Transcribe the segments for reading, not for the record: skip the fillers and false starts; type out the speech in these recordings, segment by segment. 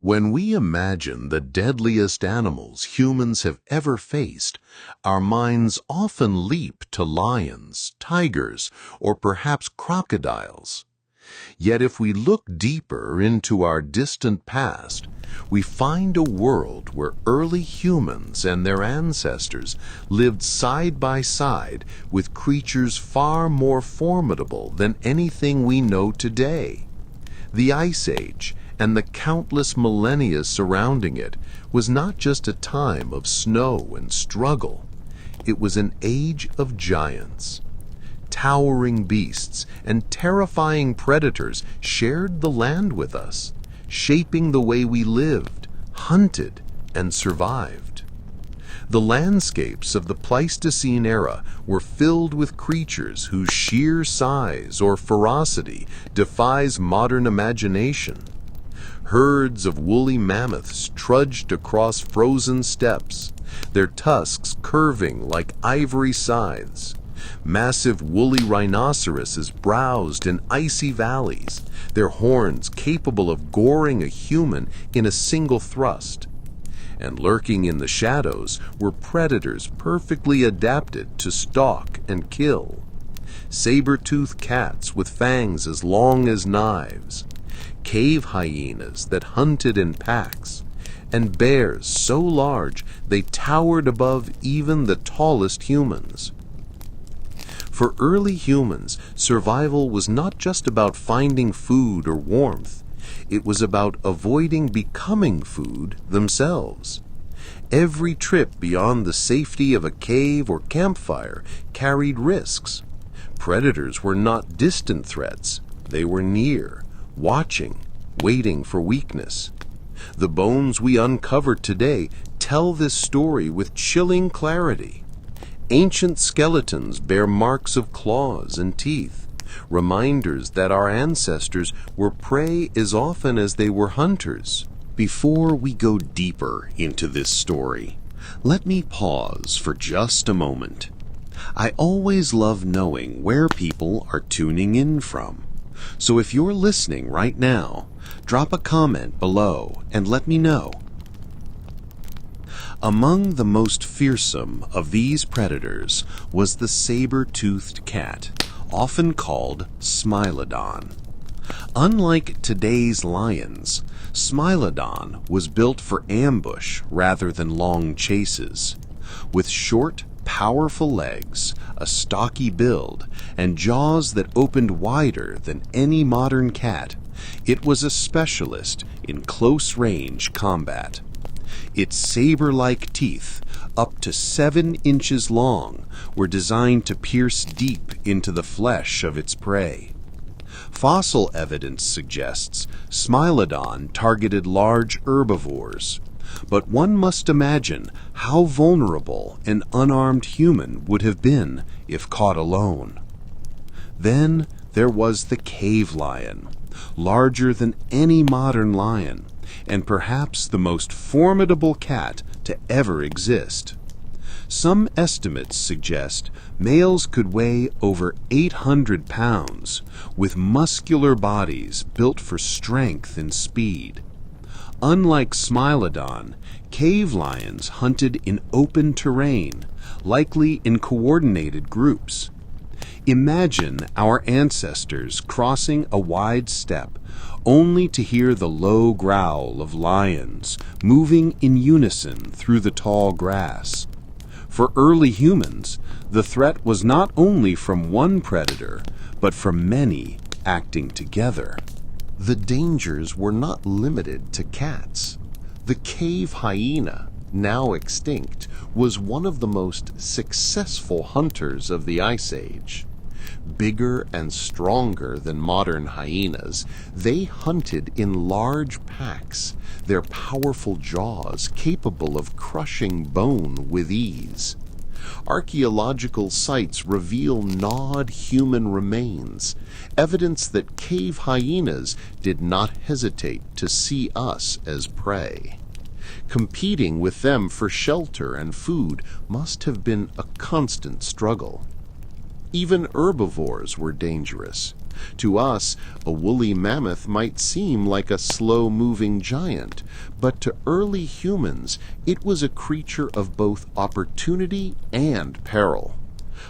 When we imagine the deadliest animals humans have ever faced, our minds often leap to lions, tigers, or perhaps crocodiles. Yet if we look deeper into our distant past, we find a world where early humans and their ancestors lived side by side with creatures far more formidable than anything we know today. The Ice Age, and the countless millennia surrounding it, was not just a time of snow and struggle. It was an age of giants. Towering beasts and terrifying predators shared the land with us, shaping the way we lived, hunted, and survived. The landscapes of the Pleistocene era were filled with creatures whose sheer size or ferocity defies modern imagination. Herds of woolly mammoths trudged across frozen steppes, their tusks curving like ivory scythes. Massive woolly rhinoceroses browsed in icy valleys, their horns capable of goring a human in a single thrust. And lurking in the shadows were predators perfectly adapted to stalk and kill. Saber-toothed cats with fangs as long as knives, cave hyenas that hunted in packs, and bears so large they towered above even the tallest humans. For early humans, survival was not just about finding food or warmth. It was about avoiding becoming food themselves. Every trip beyond the safety of a cave or campfire carried risks. Predators were not distant threats. They were near, watching, waiting for weakness. The bones we uncover today tell this story with chilling clarity. Ancient skeletons bear marks of claws and teeth, reminders that our ancestors were prey as often as they were hunters. Before we go deeper into this story, let me pause for just a moment. I always love knowing where people are tuning in from. So if you're listening right now, drop a comment below and let me know. Among the most fearsome of these predators was the saber-toothed cat, often called Smilodon. Unlike today's lions, Smilodon was built for ambush rather than long chases. With short, powerful legs, a stocky build, and jaws that opened wider than any modern cat, it was a specialist in close-range combat. Its saber-like teeth, up to 7 inches long, were designed to pierce deep into the flesh of its prey. Fossil evidence suggests Smilodon targeted large herbivores, but one must imagine how vulnerable an unarmed human would have been if caught alone. Then there was the cave lion, larger than any modern lion, and perhaps the most formidable cat to ever exist. Some estimates suggest males could weigh over 800 pounds, with muscular bodies built for strength and speed. Unlike Smilodon, cave lions hunted in open terrain, likely in coordinated groups. Imagine our ancestors crossing a wide steppe only to hear the low growl of lions moving in unison through the tall grass. For early humans, the threat was not only from one predator, but from many acting together. The dangers were not limited to cats. The cave hyena, now extinct, was one of the most successful hunters of the Ice Age. Bigger and stronger than modern hyenas, they hunted in large packs, their powerful jaws capable of crushing bone with ease. Archaeological sites reveal gnawed human remains, evidence that cave hyenas did not hesitate to see us as prey. Competing with them for shelter and food must have been a constant struggle. Even herbivores were dangerous. To us, a woolly mammoth might seem like a slow-moving giant, but to early humans, it was a creature of both opportunity and peril.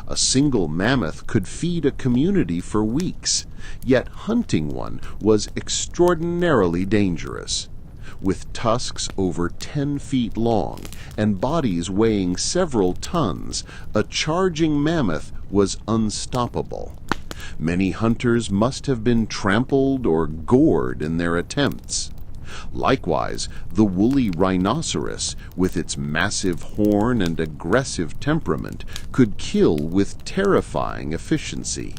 A single mammoth could feed a community for weeks, yet hunting one was extraordinarily dangerous. With tusks over 10 feet long and bodies weighing several tons, a charging mammoth was unstoppable. Many hunters must have been trampled or gored in their attempts. Likewise, the woolly rhinoceros, with its massive horn and aggressive temperament, could kill with terrifying efficiency.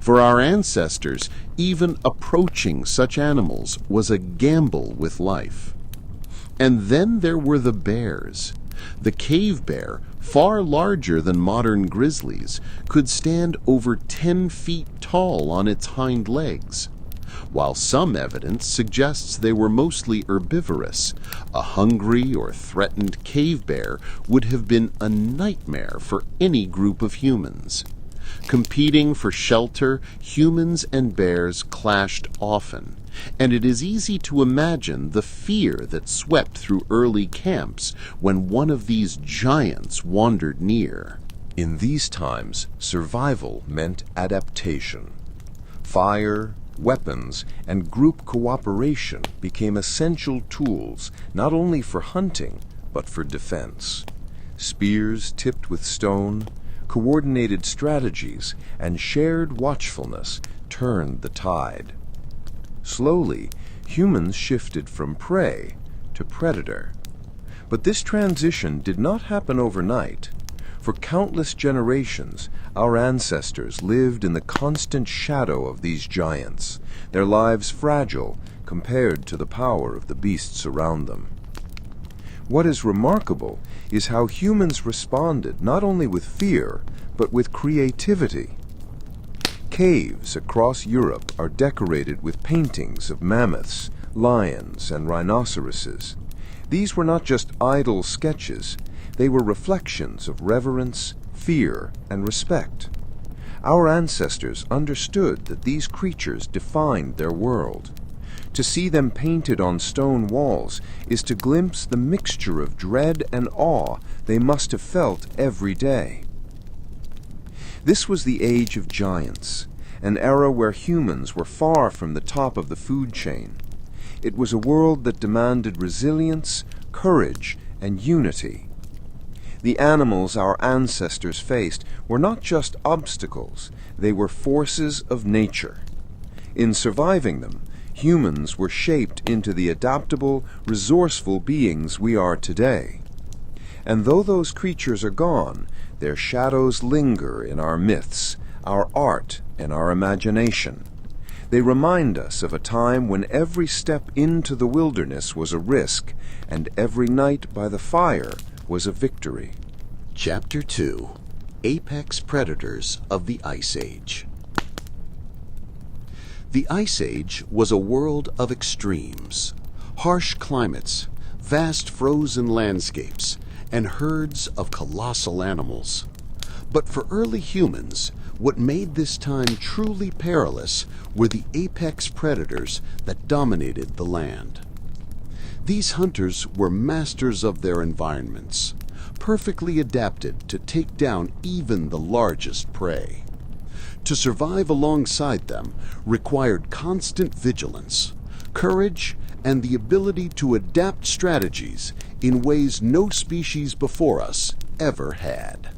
For our ancestors, even approaching such animals was a gamble with life. And then there were the bears. The cave bear, far larger than modern grizzlies, could stand over 10 feet tall on its hind legs. While some evidence suggests they were mostly herbivorous, a hungry or threatened cave bear would have been a nightmare for any group of humans. Competing for shelter, humans and bears clashed often, and it is easy to imagine the fear that swept through early camps when one of these giants wandered near. In these times, survival meant adaptation. Fire, weapons, and group cooperation became essential tools not only for hunting, but for defense. Spears tipped with stone, coordinated strategies, and shared watchfulness turned the tide. Slowly, humans shifted from prey to predator. But this transition did not happen overnight. For countless generations, our ancestors lived in the constant shadow of these giants, their lives fragile compared to the power of the beasts around them. What is remarkable is how humans responded not only with fear, but with creativity. Caves across Europe are decorated with paintings of mammoths, lions, and rhinoceroses. These were not just idle sketches, they were reflections of reverence, fear, and respect. Our ancestors understood that these creatures defined their world. To see them painted on stone walls is to glimpse the mixture of dread and awe they must have felt every day. This was the age of giants, an era where humans were far from the top of the food chain. It was a world that demanded resilience, courage, and unity. The animals our ancestors faced were not just obstacles, they were forces of nature. In surviving them, humans were shaped into the adaptable, resourceful beings we are today. And though those creatures are gone, their shadows linger in our myths, our art, and our imagination. They remind us of a time when every step into the wilderness was a risk, and every night by the fire was a victory. Chapter 2: Apex Predators of the Ice Age. The Ice Age was a world of extremes, harsh climates, vast frozen landscapes, and herds of colossal animals. But for early humans, what made this time truly perilous were the apex predators that dominated the land. These hunters were masters of their environments, perfectly adapted to take down even the largest prey. To survive alongside them required constant vigilance, courage, and the ability to adapt strategies in ways no species before us ever had.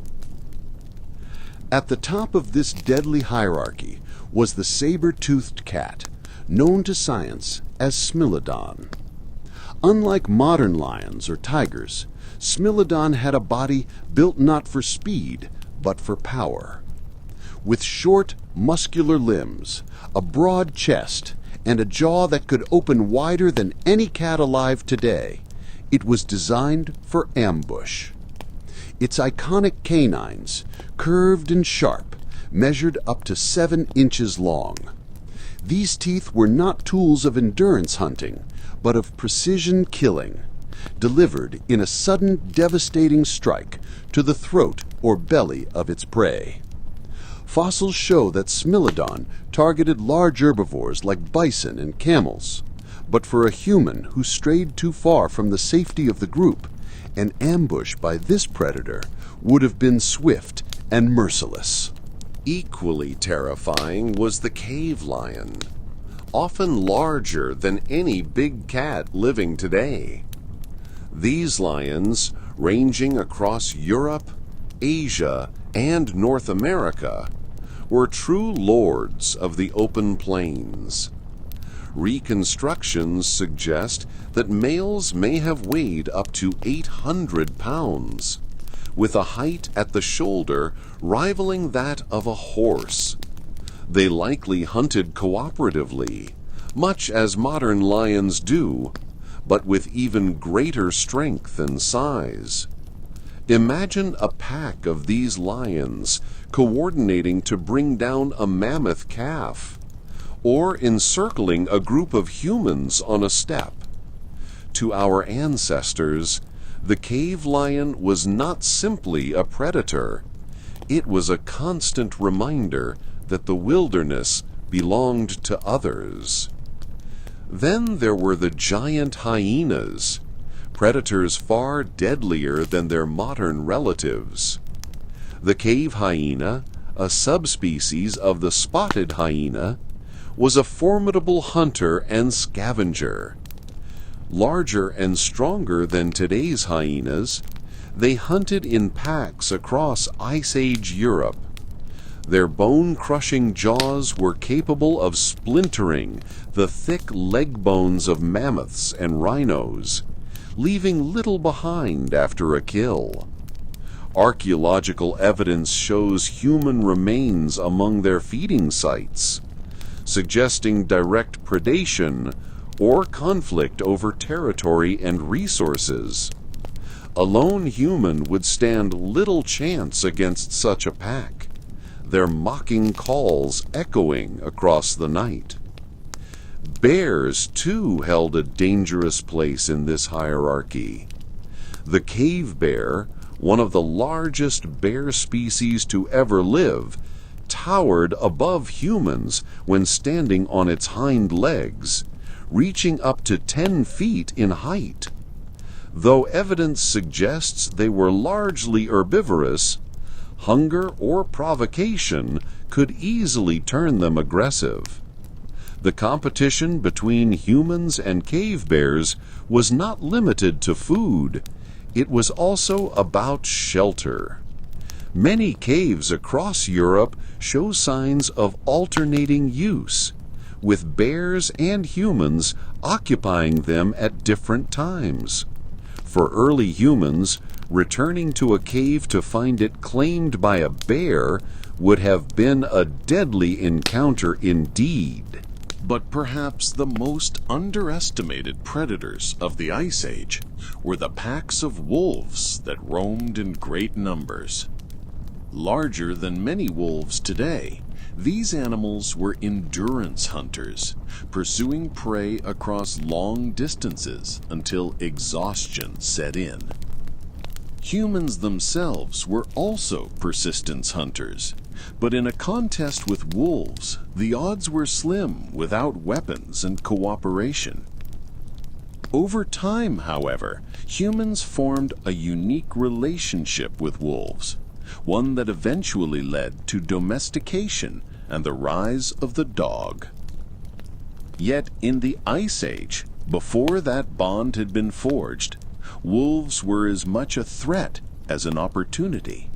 At the top of this deadly hierarchy was the saber-toothed cat, known to science as Smilodon. Unlike modern lions or tigers, Smilodon had a body built not for speed, but for power. With short, muscular limbs, a broad chest, and a jaw that could open wider than any cat alive today, it was designed for ambush. Its iconic canines, curved and sharp, measured up to 7 inches long. These teeth were not tools of endurance hunting, but of precision killing, delivered in a sudden devastating strike to the throat or belly of its prey. Fossils show that Smilodon targeted large herbivores like bison and camels. But for a human who strayed too far from the safety of the group, an ambush by this predator would have been swift and merciless. Equally terrifying was the cave lion, often larger than any big cat living today. These lions, ranging across Europe, Asia, and North America, were true lords of the open plains. Reconstructions suggest that males may have weighed up to 800 pounds, with a height at the shoulder rivaling that of a horse. They likely hunted cooperatively, much as modern lions do, but with even greater strength and size. Imagine a pack of these lions coordinating to bring down a mammoth calf, or encircling a group of humans on a steppe. To our ancestors, the cave lion was not simply a predator. It was a constant reminder that the wilderness belonged to others. Then there were the giant hyenas, predators far deadlier than their modern relatives. The cave hyena, a subspecies of the spotted hyena, was a formidable hunter and scavenger. Larger and stronger than today's hyenas, they hunted in packs across Ice Age Europe. Their bone-crushing jaws were capable of splintering the thick leg bones of mammoths and rhinos, leaving little behind after a kill. Archaeological evidence shows human remains among their feeding sites, suggesting direct predation or conflict over territory and resources. A lone human would stand little chance against such a pack, their mocking calls echoing across the night. Bears, too, held a dangerous place in this hierarchy. The cave bear, one of the largest bear species to ever live, towered above humans when standing on its hind legs, reaching up to 10 feet in height. Though evidence suggests they were largely herbivorous, hunger or provocation could easily turn them aggressive. The competition between humans and cave bears was not limited to food. It was also about shelter. Many caves across Europe show signs of alternating use, with bears and humans occupying them at different times. For early humans, returning to a cave to find it claimed by a bear would have been a deadly encounter indeed. But perhaps the most underestimated predators of the Ice Age were the packs of wolves that roamed in great numbers. Larger than many wolves today, these animals were endurance hunters, pursuing prey across long distances until exhaustion set in. Humans themselves were also persistence hunters, but in a contest with wolves, the odds were slim without weapons and cooperation. Over time, however, humans formed a unique relationship with wolves, one that eventually led to domestication and the rise of the dog. Yet in the Ice Age, before that bond had been forged, wolves were as much a threat as an opportunity.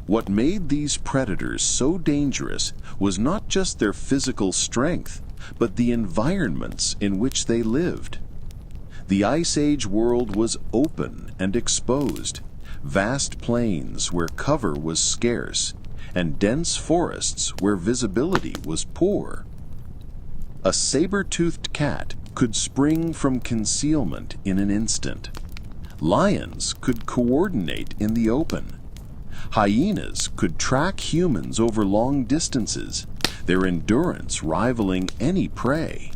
What made these predators so dangerous was not just their physical strength, but the environments in which they lived. The Ice Age world was open and exposed, vast plains where cover was scarce, and dense forests where visibility was poor. A saber-toothed cat could spring from concealment in an instant. Lions could coordinate in the open. Hyenas could track humans over long distances, their endurance rivaling any prey.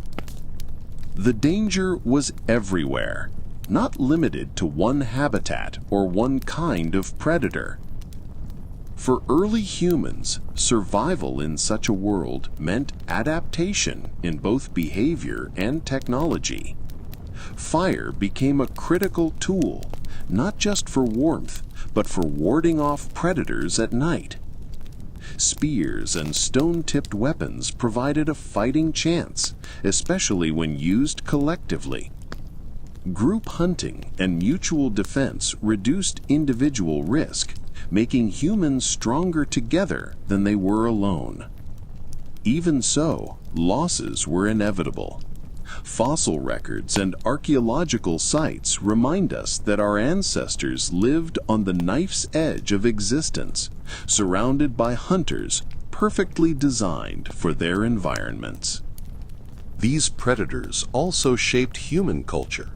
The danger was everywhere, not limited to one habitat or one kind of predator. For early humans, survival in such a world meant adaptation in both behavior and technology. Fire became a critical tool, not just for warmth, but for warding off predators at night. Spears and stone-tipped weapons provided a fighting chance, especially when used collectively. Group hunting and mutual defense reduced individual risk, making humans stronger together than they were alone. Even so, losses were inevitable. Fossil records and archaeological sites remind us that our ancestors lived on the knife's edge of existence, surrounded by hunters perfectly designed for their environments. These predators also shaped human culture.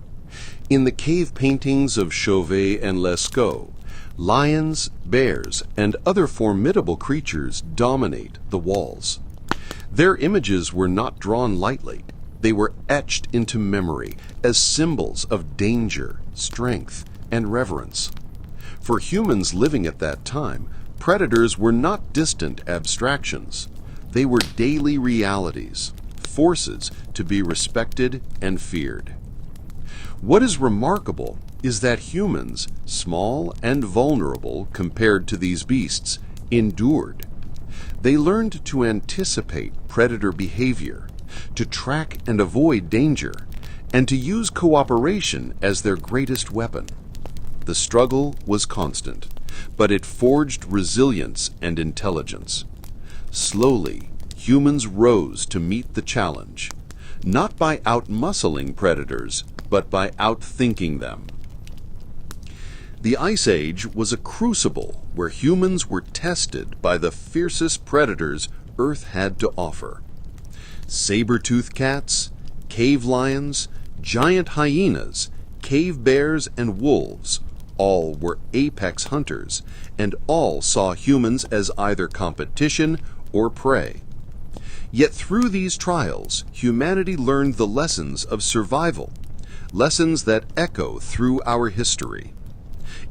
In the cave paintings of Chauvet and Lescaut, lions, bears, and other formidable creatures dominate the walls. Their images were not drawn lightly. They were etched into memory as symbols of danger, strength, and reverence. For humans living at that time, predators were not distant abstractions. They were daily realities, forces to be respected and feared. What is remarkable is that humans, small and vulnerable compared to these beasts, endured. They learned to anticipate predator behavior, to track and avoid danger, and to use cooperation as their greatest weapon. The struggle was constant, but it forged resilience and intelligence. Slowly, humans rose to meet the challenge, not by outmuscling predators, but by outthinking them. The Ice Age was a crucible where humans were tested by the fiercest predators Earth had to offer. Saber-toothed cats, cave lions, giant hyenas, cave bears, and wolves all were apex hunters, and all saw humans as either competition or prey. Yet through these trials, humanity learned the lessons of survival, lessons that echo through our history.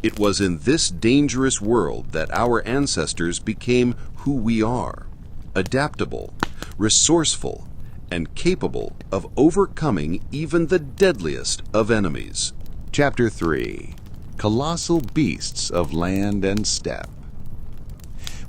It was in this dangerous world that our ancestors became who we are, adaptable, resourceful, and capable of overcoming even the deadliest of enemies. Chapter 3. Colossal Beasts of Land and Steppe.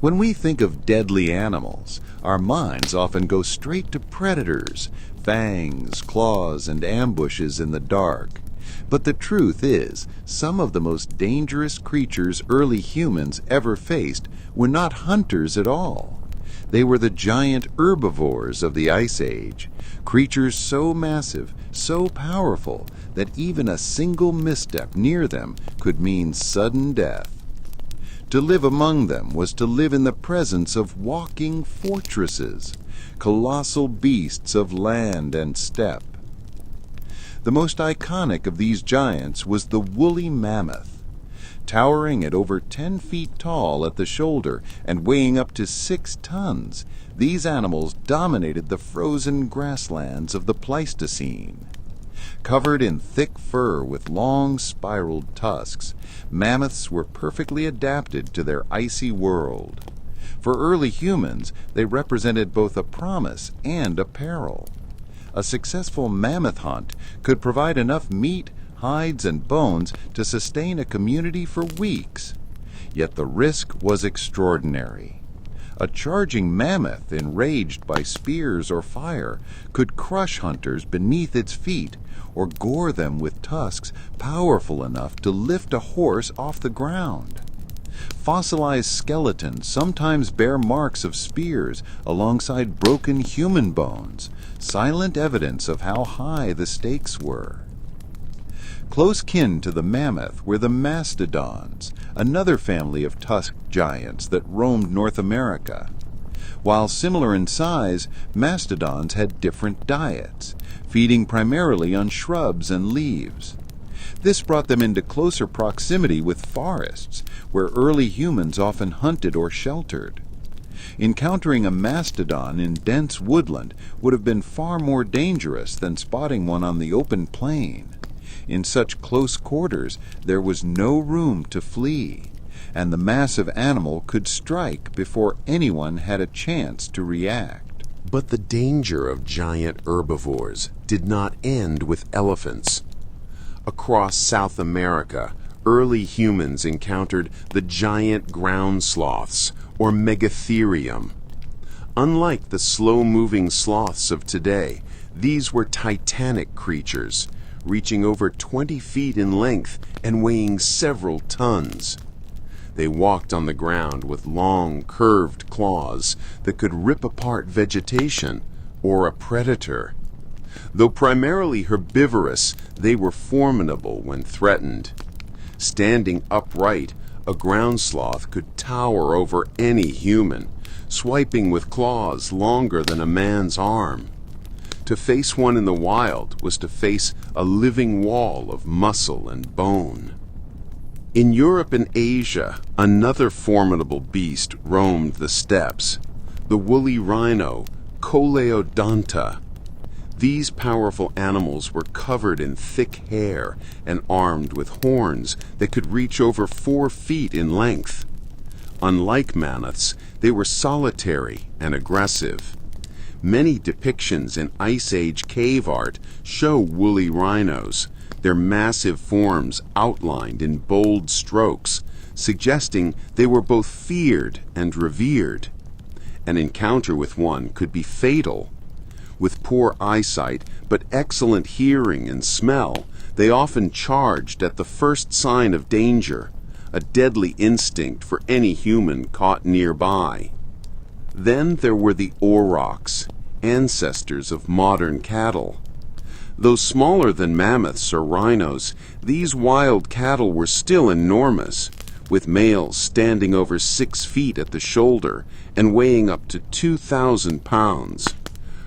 When we think of deadly animals, our minds often go straight to predators, fangs, claws, and ambushes in the dark. But the truth is, some of the most dangerous creatures early humans ever faced were not hunters at all. They were the giant herbivores of the Ice Age, creatures so massive, so powerful, that even a single misstep near them could mean sudden death. To live among them was to live in the presence of walking fortresses, colossal beasts of land and steppe. The most iconic of these giants was the woolly mammoth. Towering at over 10 feet tall at the shoulder and weighing up to 6 tons, these animals dominated the frozen grasslands of the Pleistocene. Covered in thick fur with long spiraled tusks, mammoths were perfectly adapted to their icy world. For early humans, they represented both a promise and a peril. A successful mammoth hunt could provide enough meat, hides, and bones to sustain a community for weeks. Yet the risk was extraordinary. A charging mammoth, enraged by spears or fire, could crush hunters beneath its feet or gore them with tusks powerful enough to lift a horse off the ground. Fossilized skeletons sometimes bear marks of spears alongside broken human bones, silent evidence of how high the stakes were. Close kin to the mammoth were the mastodons, another family of tusked giants that roamed North America. While similar in size, mastodons had different diets, feeding primarily on shrubs and leaves. This brought them into closer proximity with forests, where early humans often hunted or sheltered. Encountering a mastodon in dense woodland would have been far more dangerous than spotting one on the open plain. In such close quarters, there was no room to flee. and the massive animal could strike before anyone had a chance to react. But the danger of giant herbivores did not end with elephants. Across South America, early humans encountered the giant ground sloths, or megatherium. Unlike the slow-moving sloths of today, these were titanic creatures, reaching over 20 feet in length and weighing several tons. They walked on the ground with long, curved claws that could rip apart vegetation or a predator. Though primarily herbivorous, they were formidable when threatened. Standing upright, a ground sloth could tower over any human, swiping with claws longer than a man's arm. To face one in the wild was to face a living wall of muscle and bone. In Europe and Asia, another formidable beast roamed the steppes, the woolly rhino, Coleodonta. These powerful animals were covered in thick hair and armed with horns that could reach over 4 feet in length. Unlike mammoths, they were solitary and aggressive. Many depictions in Ice Age cave art show woolly rhinos, their massive forms outlined in bold strokes, suggesting they were both feared and revered. An encounter with one could be fatal. With poor eyesight but excellent hearing and smell, they often charged at the first sign of danger, a deadly instinct for any human caught nearby. Then there were the aurochs, ancestors of modern cattle. Though smaller than mammoths or rhinos, these wild cattle were still enormous, with males standing over 6 feet at the shoulder and weighing up to 2,000 pounds.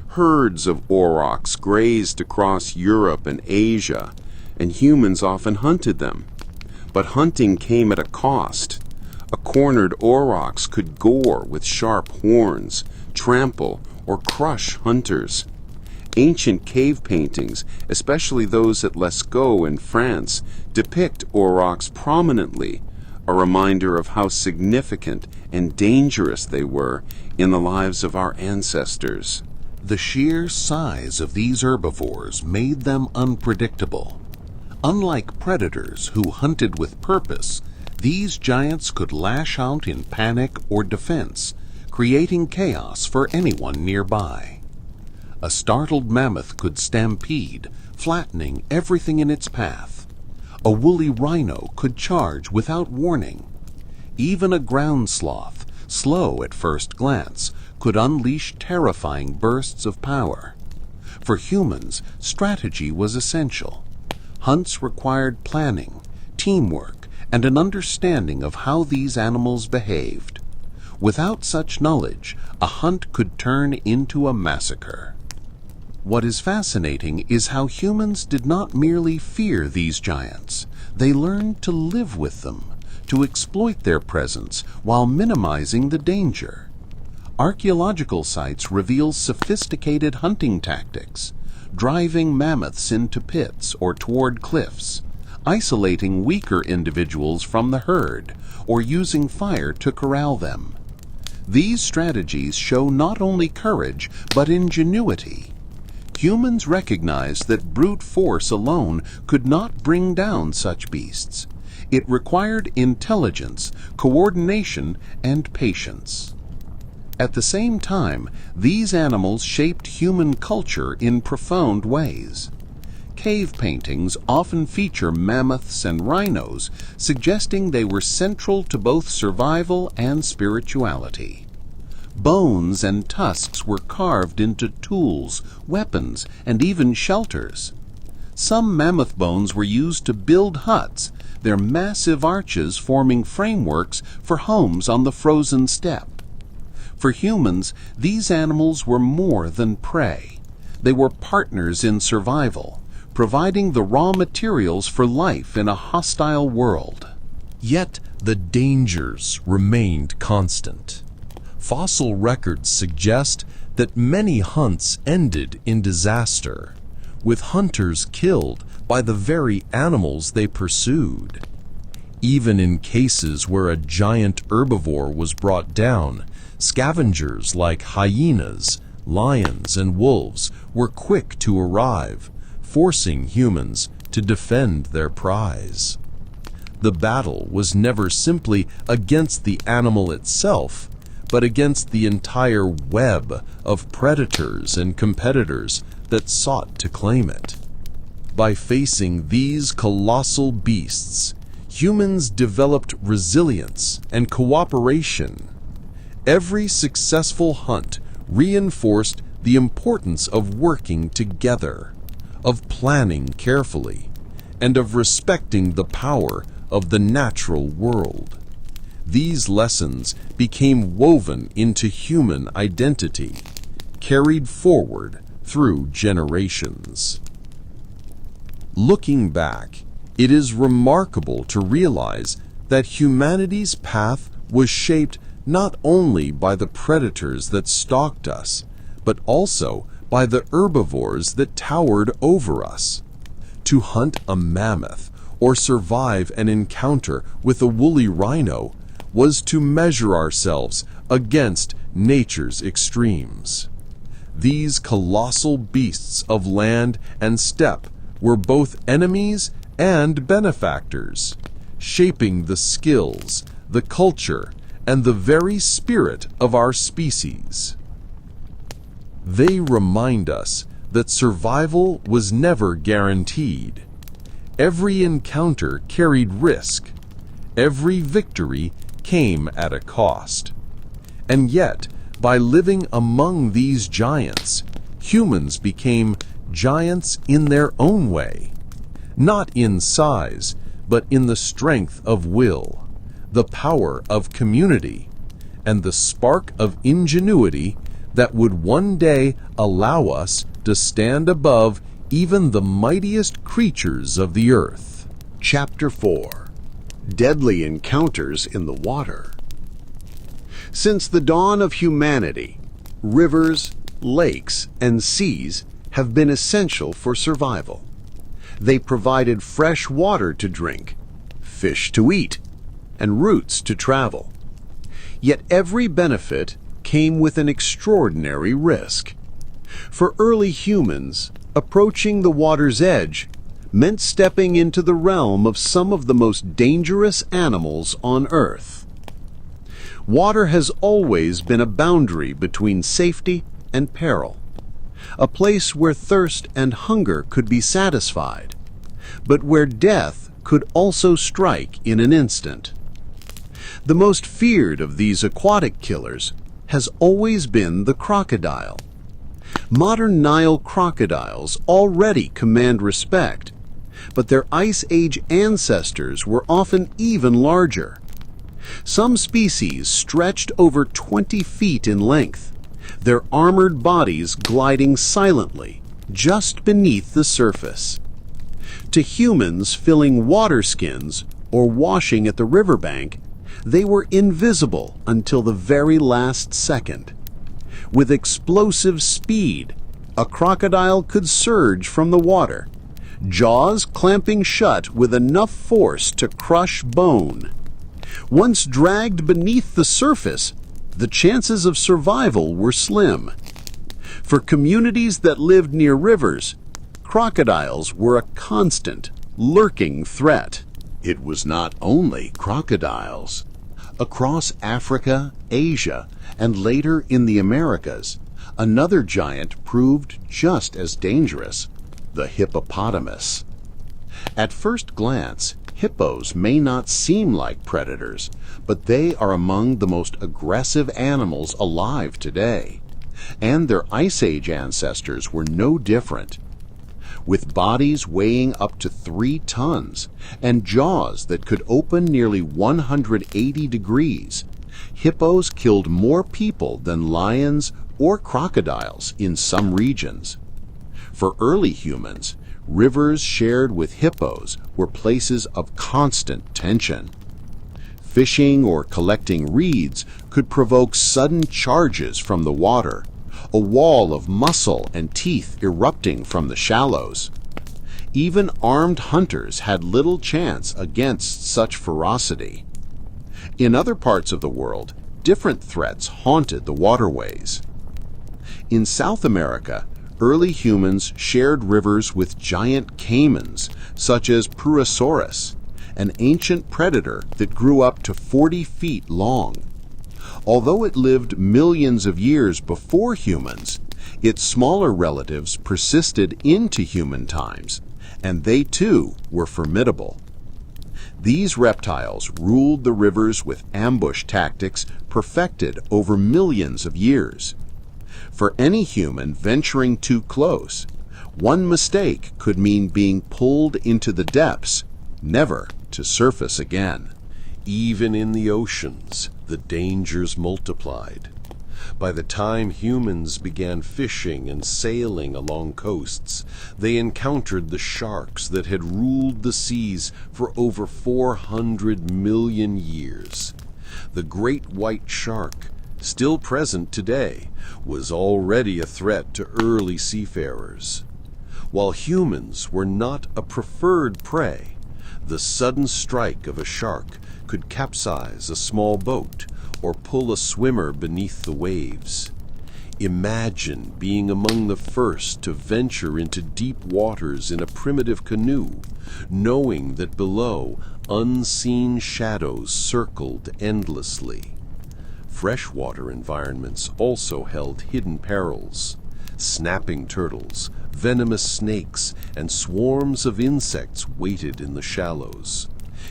Herds of aurochs grazed across Europe and Asia, and humans often hunted them. But hunting came at a cost. A cornered aurochs could gore with sharp horns, trample, or crush hunters. Ancient cave paintings, especially those at Lascaux in France, depict aurochs prominently, a reminder of how significant and dangerous they were in the lives of our ancestors. The sheer size of these herbivores made them unpredictable. Unlike predators who hunted with purpose, these giants could lash out in panic or defense, creating chaos for anyone nearby. A startled mammoth could stampede, flattening everything in its path. A woolly rhino could charge without warning. Even a ground sloth, slow at first glance, could unleash terrifying bursts of power. For humans, strategy was essential. Hunts required planning, teamwork, and an understanding of how these animals behaved. Without such knowledge, a hunt could turn into a massacre. What is fascinating is how humans did not merely fear these giants. They learned to live with them, to exploit their presence while minimizing the danger. Archaeological sites reveal sophisticated hunting tactics, driving mammoths into pits or toward cliffs, isolating weaker individuals from the herd, or using fire to corral them. These strategies show not only courage, but ingenuity. Humans recognized that brute force alone could not bring down such beasts. It required intelligence, coordination, and patience. At the same time, these animals shaped human culture in profound ways. Cave paintings often feature mammoths and rhinos, suggesting they were central to both survival and spirituality. Bones and tusks were carved into tools, weapons, and even shelters. Some mammoth bones were used to build huts, their massive arches forming frameworks for homes on the frozen steppe. For humans, these animals were more than prey. They were partners in survival, providing the raw materials for life in a hostile world. Yet the dangers remained constant. Fossil records suggest that many hunts ended in disaster, with hunters killed by the very animals they pursued. Even in cases where a giant herbivore was brought down, scavengers like hyenas, lions, and wolves were quick to arrive, forcing humans to defend their prize. The battle was never simply against the animal itself, but against the entire web of predators and competitors that sought to claim it. By facing these colossal beasts, humans developed resilience and cooperation. Every successful hunt reinforced the importance of working together, of planning carefully, and of respecting the power of the natural world. These lessons became woven into human identity, carried forward through generations. Looking back, it is remarkable to realize that humanity's path was shaped not only by the predators that stalked us, but also by the herbivores that towered over us. To hunt a mammoth or survive an encounter with a woolly rhino was to measure ourselves against nature's extremes. These colossal beasts of land and steppe were both enemies and benefactors, shaping the skills, the culture, and the very spirit of our species. They remind us that survival was never guaranteed. Every encounter carried risk. Every victory came at a cost. And yet, by living among these giants, humans became giants in their own way, not in size, but in the strength of will, the power of community, and the spark of ingenuity that would one day allow us to stand above even the mightiest creatures of the earth. Chapter 4. Deadly Encounters in the Water. Since the dawn of humanity, rivers, lakes, and seas have been essential for survival. They provided fresh water to drink, fish to eat, and routes to travel. Yet every benefit came with an extraordinary risk. For early humans, approaching the water's edge meant stepping into the realm of some of the most dangerous animals on Earth. Water has always been a boundary between safety and peril, a place where thirst and hunger could be satisfied, but where death could also strike in an instant. The most feared of these aquatic killers has always been the crocodile. Modern Nile crocodiles already command respect, but their Ice Age ancestors were often even larger. Some species stretched over 20 feet in length, their armored bodies gliding silently just beneath the surface. To humans filling water skins or washing at the riverbank, they were invisible until the very last second. With explosive speed, a crocodile could surge from the water, jaws clamping shut with enough force to crush bone. Once dragged beneath the surface, the chances of survival were slim. For communities that lived near rivers, crocodiles were a constant, lurking threat. It was not only crocodiles. Across Africa, Asia, and later in the Americas, another giant proved just as dangerous: the hippopotamus. At first glance, hippos may not seem like predators, but they are among the most aggressive animals alive today. And their Ice Age ancestors were no different. With bodies weighing up to 3 tons and jaws that could open nearly 180 degrees, hippos killed more people than lions or crocodiles in some regions. For early humans, rivers shared with hippos were places of constant tension. Fishing or collecting reeds could provoke sudden charges from the water, a wall of muscle and teeth erupting from the shallows. Even armed hunters had little chance against such ferocity. In other parts of the world, different threats haunted the waterways. In South America, early humans shared rivers with giant caimans, such as Purosaurus, an ancient predator that grew up to 40 feet long. Although it lived millions of years before humans, its smaller relatives persisted into human times, and they too were formidable. These reptiles ruled the rivers with ambush tactics perfected over millions of years. For any human venturing too close, one mistake could mean being pulled into the depths, never to surface again. Even in the oceans, the dangers multiplied. By the time humans began fishing and sailing along coasts, they encountered the sharks that had ruled the seas for over 400 million years. The great white shark, still present today, was already a threat to early seafarers. While humans were not a preferred prey, the sudden strike of a shark could capsize a small boat or pull a swimmer beneath the waves. Imagine being among the first to venture into deep waters in a primitive canoe, knowing that below unseen shadows circled endlessly. Freshwater environments also held hidden perils. Snapping turtles, venomous snakes, and swarms of insects waited in the shallows.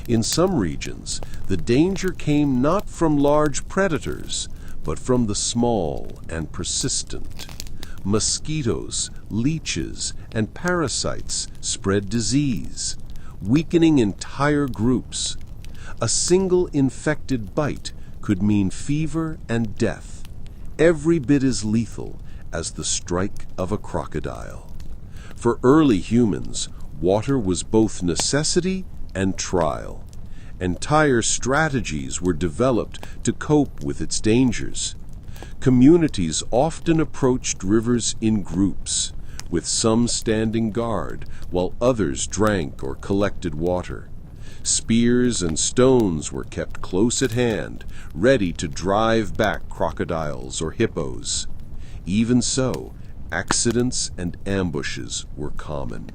In some regions, the danger came not from large predators, but from the small and persistent. Mosquitoes, leeches, and parasites spread disease, weakening entire groups. A single infected bite could mean fever and death, every bit as lethal as the strike of a crocodile. For early humans, water was both necessity and trial. Entire strategies were developed to cope with its dangers. Communities often approached rivers in groups, with some standing guard while others drank or collected water. Spears and stones were kept close at hand, ready to drive back crocodiles or hippos. Even so, accidents and ambushes were common.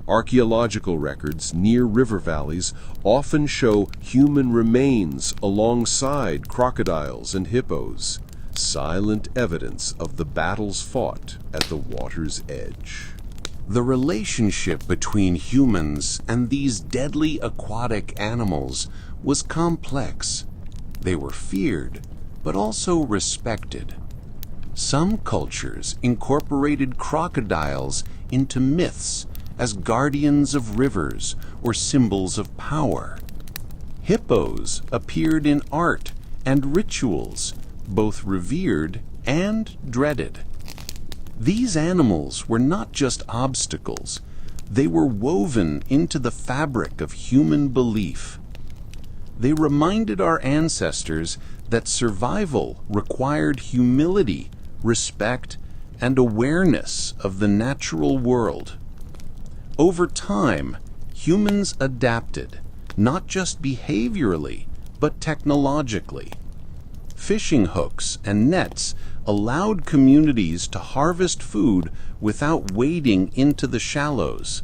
Archaeological records near river valleys often show human remains alongside crocodiles and hippos, silent evidence of the battles fought at the water's edge. The relationship between humans and these deadly aquatic animals was complex. They were feared, but also respected. Some cultures incorporated crocodiles into myths as guardians of rivers or symbols of power. Hippos appeared in art and rituals, both revered and dreaded. These animals were not just obstacles, they were woven into the fabric of human belief. They reminded our ancestors that survival required humility, respect, and awareness of the natural world. Over time, humans adapted, not just behaviorally, but technologically. Fishing hooks and nets allowed communities to harvest food without wading into the shallows.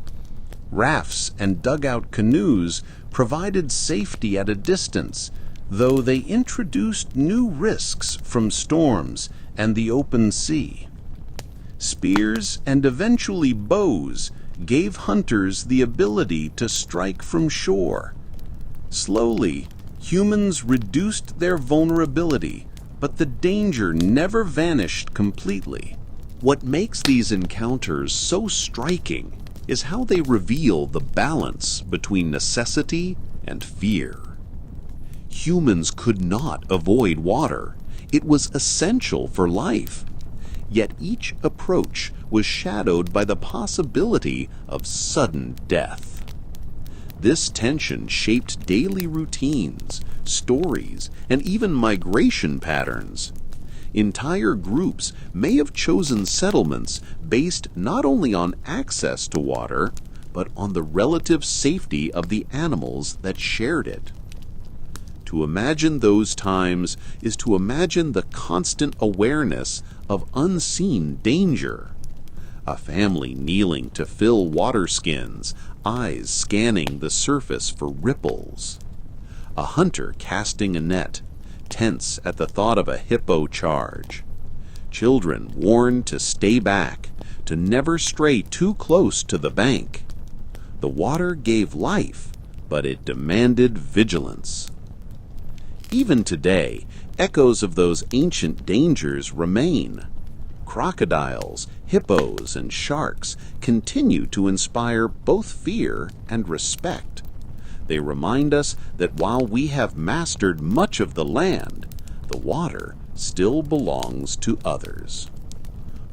Rafts and dugout canoes provided safety at a distance, though they introduced new risks from storms and the open sea. Spears and eventually bows gave hunters the ability to strike from shore. Slowly, humans reduced their vulnerability, but the danger never vanished completely. What makes these encounters so striking is how they reveal the balance between necessity and fear. Humans could not avoid water. It was essential for life. Yet each approach was shadowed by the possibility of sudden death. This tension shaped daily routines, stories, and even migration patterns. Entire groups may have chosen settlements based not only on access to water, but on the relative safety of the animals that shared it. To imagine those times is to imagine the constant awareness of unseen danger. A family kneeling to fill water skins, eyes scanning the surface for ripples. A hunter casting a net, tense at the thought of a hippo charge. Children warned to stay back, to never stray too close to the bank. The water gave life, but it demanded vigilance. Even today, echoes of those ancient dangers remain. Crocodiles, hippos, and sharks continue to inspire both fear and respect. They remind us that while we have mastered much of the land, the water still belongs to others.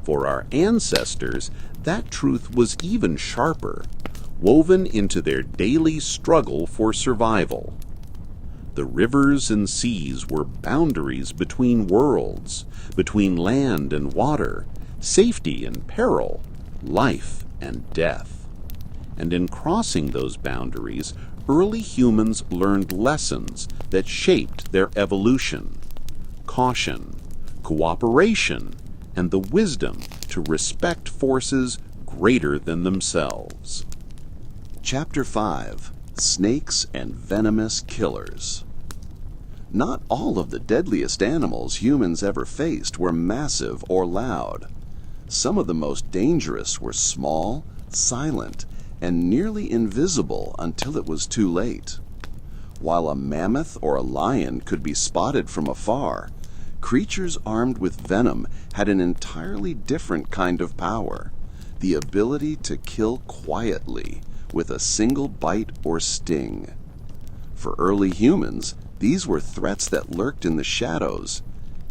For our ancestors, that truth was even sharper, woven into their daily struggle for survival. The rivers and seas were boundaries between worlds, between land and water, safety and peril, life and death. And in crossing those boundaries, early humans learned lessons that shaped their evolution: caution, cooperation, and the wisdom to respect forces greater than themselves. Chapter 5: Snakes and Venomous Killers. Not all of the deadliest animals humans ever faced were massive or loud. Some of the most dangerous were small, silent, and nearly invisible until it was too late. While a mammoth or a lion could be spotted from afar, creatures armed with venom had an entirely different kind of power: the ability to kill quietly with a single bite or sting. For early humans, these were threats that lurked in the shadows,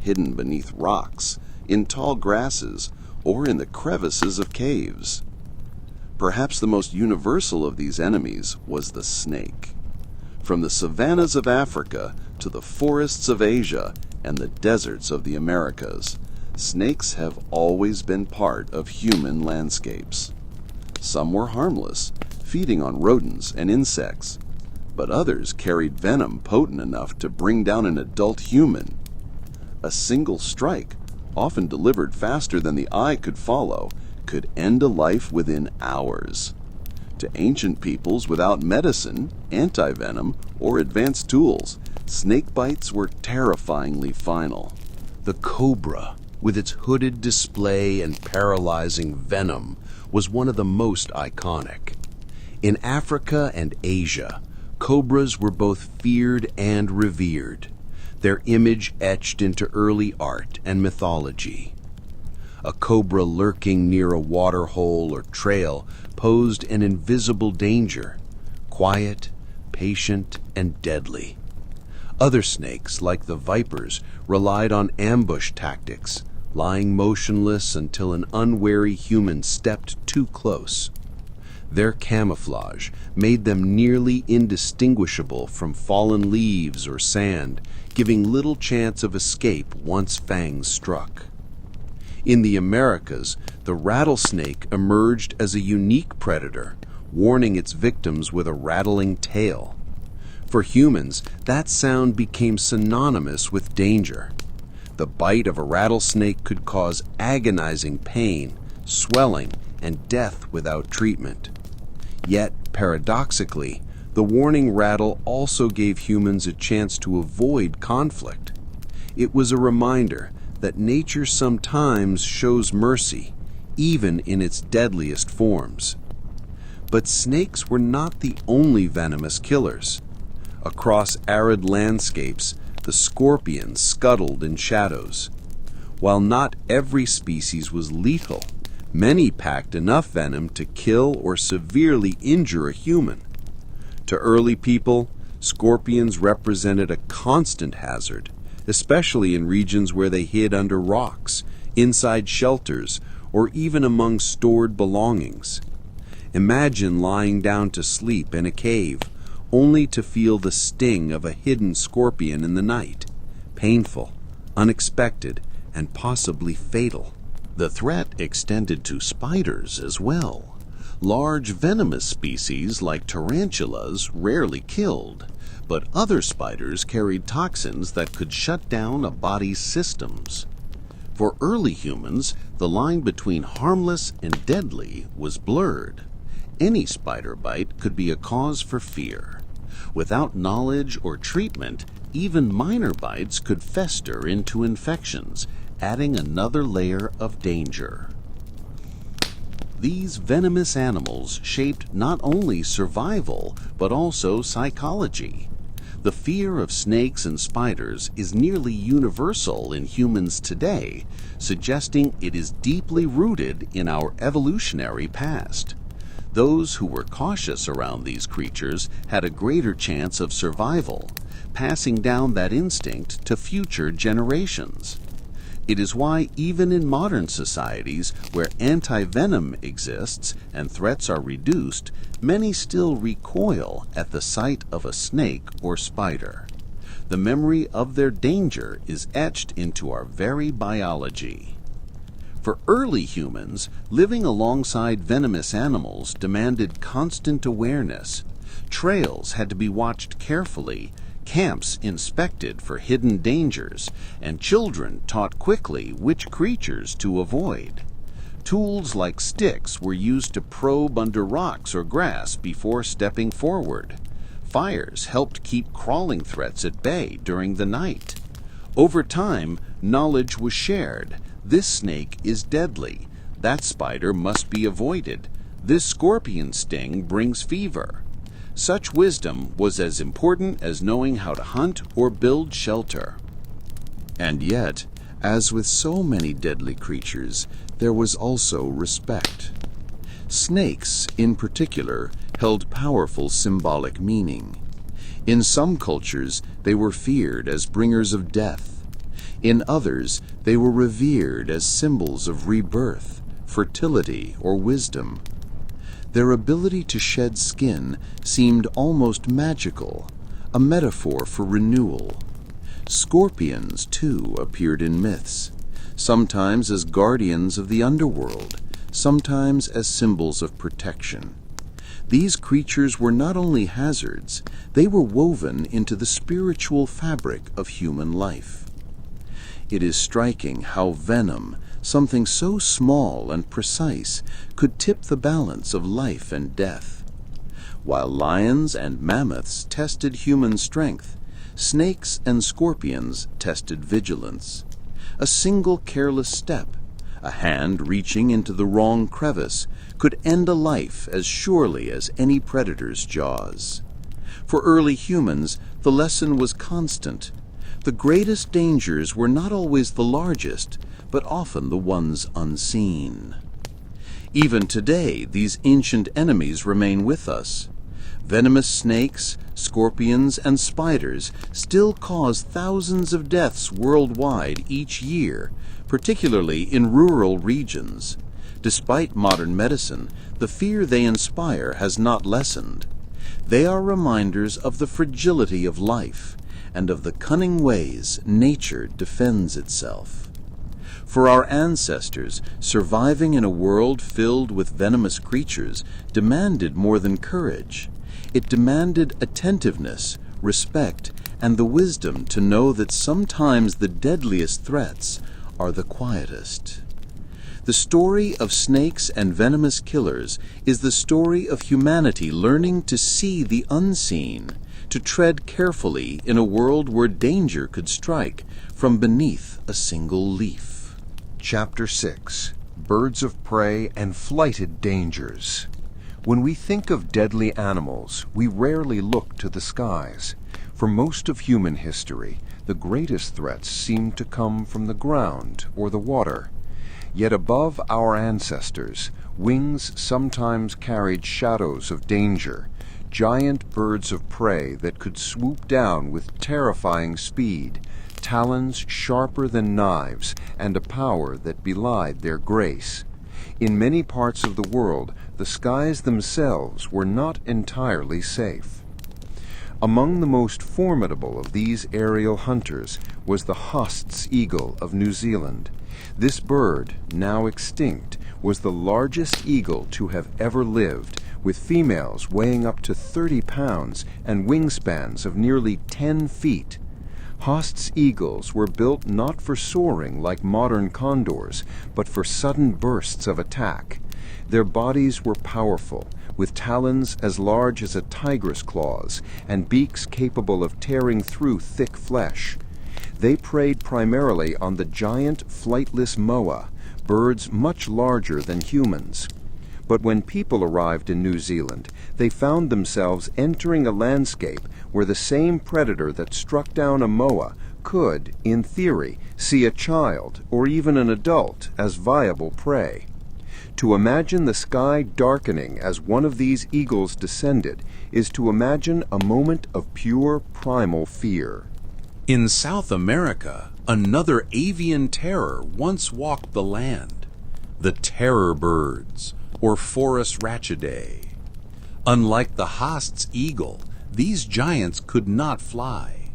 hidden beneath rocks, in tall grasses, or in the crevices of caves. Perhaps the most universal of these enemies was the snake. From the savannas of Africa to the forests of Asia and the deserts of the Americas, snakes have always been part of human landscapes. Some were harmless, feeding on rodents and insects, but others carried venom potent enough to bring down an adult human. A single strike, often delivered faster than the eye could follow, could end a life within hours. To ancient peoples without medicine, anti-venom, or advanced tools, snake bites were terrifyingly final. The cobra, with its hooded display and paralyzing venom, was one of the most iconic. In Africa and Asia, cobras were both feared and revered, their image etched into early art and mythology. A cobra lurking near a water hole or trail posed an invisible danger, quiet, patient, and deadly. Other snakes, like the vipers, relied on ambush tactics, lying motionless until an unwary human stepped too close. Their camouflage made them nearly indistinguishable from fallen leaves or sand, giving little chance of escape once fangs struck. In the Americas, the rattlesnake emerged as a unique predator, warning its victims with a rattling tail. For humans, that sound became synonymous with danger. The bite of a rattlesnake could cause agonizing pain, swelling, and death without treatment. Yet, paradoxically, the warning rattle also gave humans a chance to avoid conflict. It was a reminder that nature sometimes shows mercy, even in its deadliest forms. But snakes were not the only venomous killers. Across arid landscapes, the scorpion scuttled in shadows. While not every species was lethal, many packed enough venom to kill or severely injure a human. To early people, scorpions represented a constant hazard, especially in regions where they hid under rocks, inside shelters, or even among stored belongings. Imagine lying down to sleep in a cave, only to feel the sting of a hidden scorpion in the night. Painful, unexpected, and possibly fatal. The threat extended to spiders as well. Large venomous species like tarantulas rarely killed, but other spiders carried toxins that could shut down a body's systems. For early humans, the line between harmless and deadly was blurred. Any spider bite could be a cause for fear. Without knowledge or treatment, even minor bites could fester into infections, adding another layer of danger. These venomous animals shaped not only survival, but also psychology. The fear of snakes and spiders is nearly universal in humans today, suggesting it is deeply rooted in our evolutionary past. Those who were cautious around these creatures had a greater chance of survival, passing down that instinct to future generations. It is why even in modern societies where anti-venom exists and threats are reduced, many still recoil at the sight of a snake or spider. The memory of their danger is etched into our very biology. For early humans, living alongside venomous animals demanded constant awareness. Trails had to be watched carefully, camps inspected for hidden dangers, and children taught quickly which creatures to avoid. Tools like sticks were used to probe under rocks or grass before stepping forward. Fires helped keep crawling threats at bay during the night. Over time, knowledge was shared. This snake is deadly. That spider must be avoided. This scorpion sting brings fever. Such wisdom was as important as knowing how to hunt or build shelter. And yet, as with so many deadly creatures, there was also respect. Snakes, in particular, held powerful symbolic meaning. In some cultures, they were feared as bringers of death. In others, they were revered as symbols of rebirth, fertility, or wisdom. Their ability to shed skin seemed almost magical, a metaphor for renewal. Scorpions, too, appeared in myths, sometimes as guardians of the underworld, sometimes as symbols of protection. These creatures were not only hazards, they were woven into the spiritual fabric of human life. It is striking how venom, something so small and precise, could tip the balance of life and death. While lions and mammoths tested human strength, snakes and scorpions tested vigilance. A single careless step, a hand reaching into the wrong crevice, could end a life as surely as any predator's jaws. For early humans, the lesson was constant. The greatest dangers were not always the largest, but often the ones unseen. Even today, these ancient enemies remain with us. Venomous snakes, scorpions, and spiders still cause thousands of deaths worldwide each year, particularly in rural regions. Despite modern medicine, the fear they inspire has not lessened. They are reminders of the fragility of life and of the cunning ways nature defends itself. For our ancestors, surviving in a world filled with venomous creatures demanded more than courage. It demanded attentiveness, respect, and the wisdom to know that sometimes the deadliest threats are the quietest. The story of snakes and venomous killers is the story of humanity learning to see the unseen, to tread carefully in a world where danger could strike from beneath a single leaf. Chapter 6. Birds of Prey and Flighted Dangers. When we think of deadly animals, we rarely look to the skies. For most of human history, the greatest threats seem to come from the ground or the water. Yet above our ancestors, wings sometimes carried shadows of danger, giant birds of prey that could swoop down with terrifying speed, talons sharper than knives, and a power that belied their grace. In many parts of the world, the skies themselves were not entirely safe. Among the most formidable of these aerial hunters was the Host's eagle of New Zealand. This bird, now extinct, was the largest eagle to have ever lived, with females weighing up to 30 pounds and wingspans of nearly 10 feet. Haast's eagles were built not for soaring like modern condors, but for sudden bursts of attack. Their bodies were powerful, with talons as large as a tiger's claws and beaks capable of tearing through thick flesh. They preyed primarily on the giant flightless moa, birds much larger than humans. But when people arrived in New Zealand, they found themselves entering a landscape where the same predator that struck down a moa could, in theory, see a child or even an adult as viable prey. To imagine the sky darkening as one of these eagles descended is to imagine a moment of pure primal fear. In South America, another avian terror once walked the land, the terror birds, or Forus rachidae. Unlike the Haast's eagle, these giants could not fly.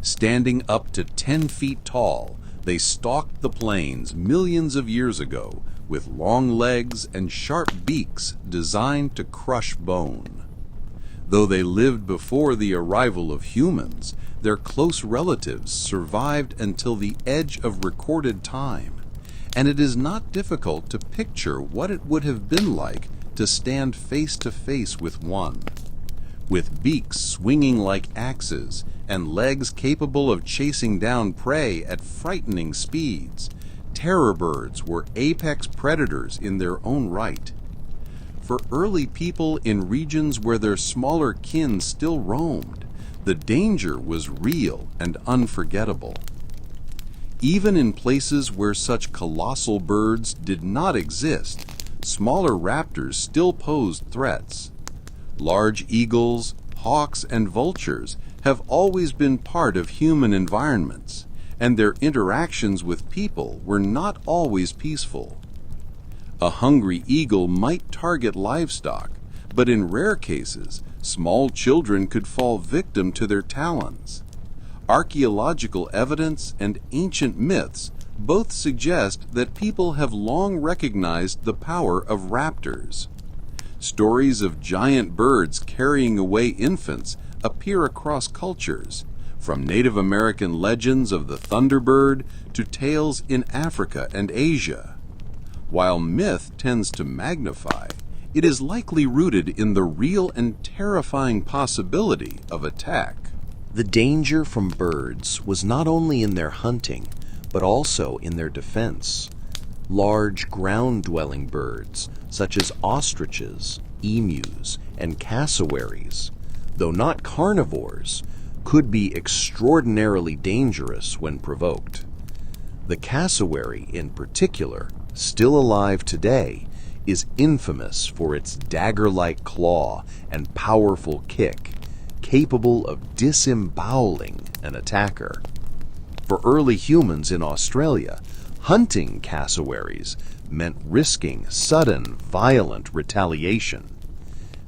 Standing up to 10 feet tall, they stalked the plains millions of years ago with long legs and sharp beaks designed to crush bone. Though they lived before the arrival of humans, their close relatives survived until the edge of recorded time, and it is not difficult to picture what it would have been like to stand face to face with one. With beaks swinging like axes and legs capable of chasing down prey at frightening speeds, terror birds were apex predators in their own right. For early people in regions where their smaller kin still roamed, the danger was real and unforgettable. Even in places where such colossal birds did not exist, smaller raptors still posed threats. Large eagles, hawks, and vultures have always been part of human environments, and their interactions with people were not always peaceful. A hungry eagle might target livestock, but in rare cases, small children could fall victim to their talons. Archaeological evidence and ancient myths both suggest that people have long recognized the power of raptors. Stories of giant birds carrying away infants appear across cultures, from Native American legends of the thunderbird to tales in Africa and Asia. While myth tends to magnify, it is likely rooted in the real and terrifying possibility of attack. The danger from birds was not only in their hunting, but also in their defense. Large ground-dwelling birds, such as ostriches, emus, and cassowaries, though not carnivores, could be extraordinarily dangerous when provoked. The cassowary, in particular, still alive today, is infamous for its dagger-like claw and powerful kick, capable of disemboweling an attacker. For early humans in Australia, hunting cassowaries meant risking sudden, violent retaliation.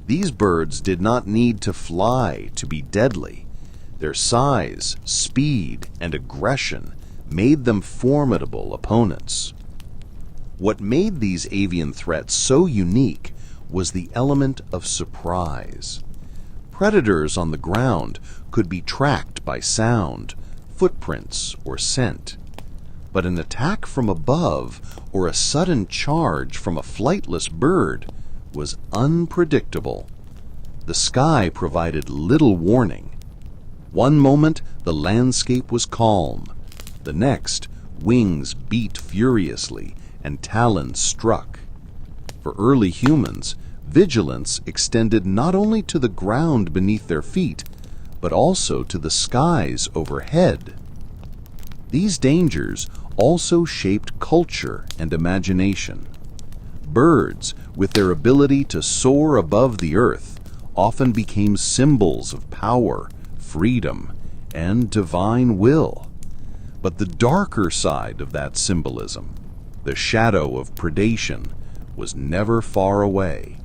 These birds did not need to fly to be deadly. Their size, speed, and aggression made them formidable opponents. What made these avian threats so unique was the element of surprise. Predators on the ground could be tracked by sound, footprints, or scent. But an attack from above or a sudden charge from a flightless bird was unpredictable. The sky provided little warning. One moment the landscape was calm. The next, wings beat furiously and talons struck. For early humans, vigilance extended not only to the ground beneath their feet, but also to the skies overhead. These dangers also shaped culture and imagination. Birds, with their ability to soar above the earth, often became symbols of power, freedom, and divine will. But the darker side of that symbolism, the shadow of predation, was never far away.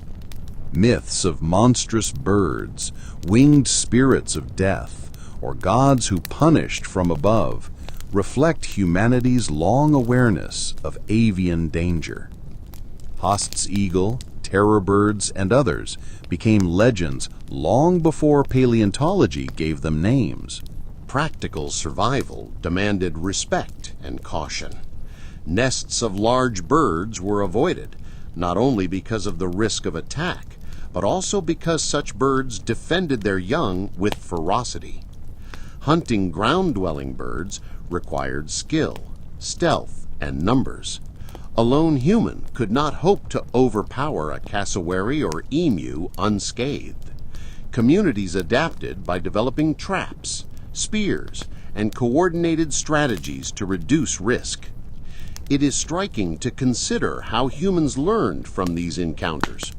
Myths of monstrous birds, winged spirits of death, or gods who punished from above reflect humanity's long awareness of avian danger. Haast's eagle, terror birds, and others became legends long before paleontology gave them names. Practical survival demanded respect and caution. Nests of large birds were avoided, not only because of the risk of attack, but also because such birds defended their young with ferocity. Hunting ground-dwelling birds required skill, stealth, and numbers. A lone human could not hope to overpower a cassowary or emu unscathed. Communities adapted by developing traps, spears, and coordinated strategies to reduce risk. It is striking to consider how humans learned from these encounters.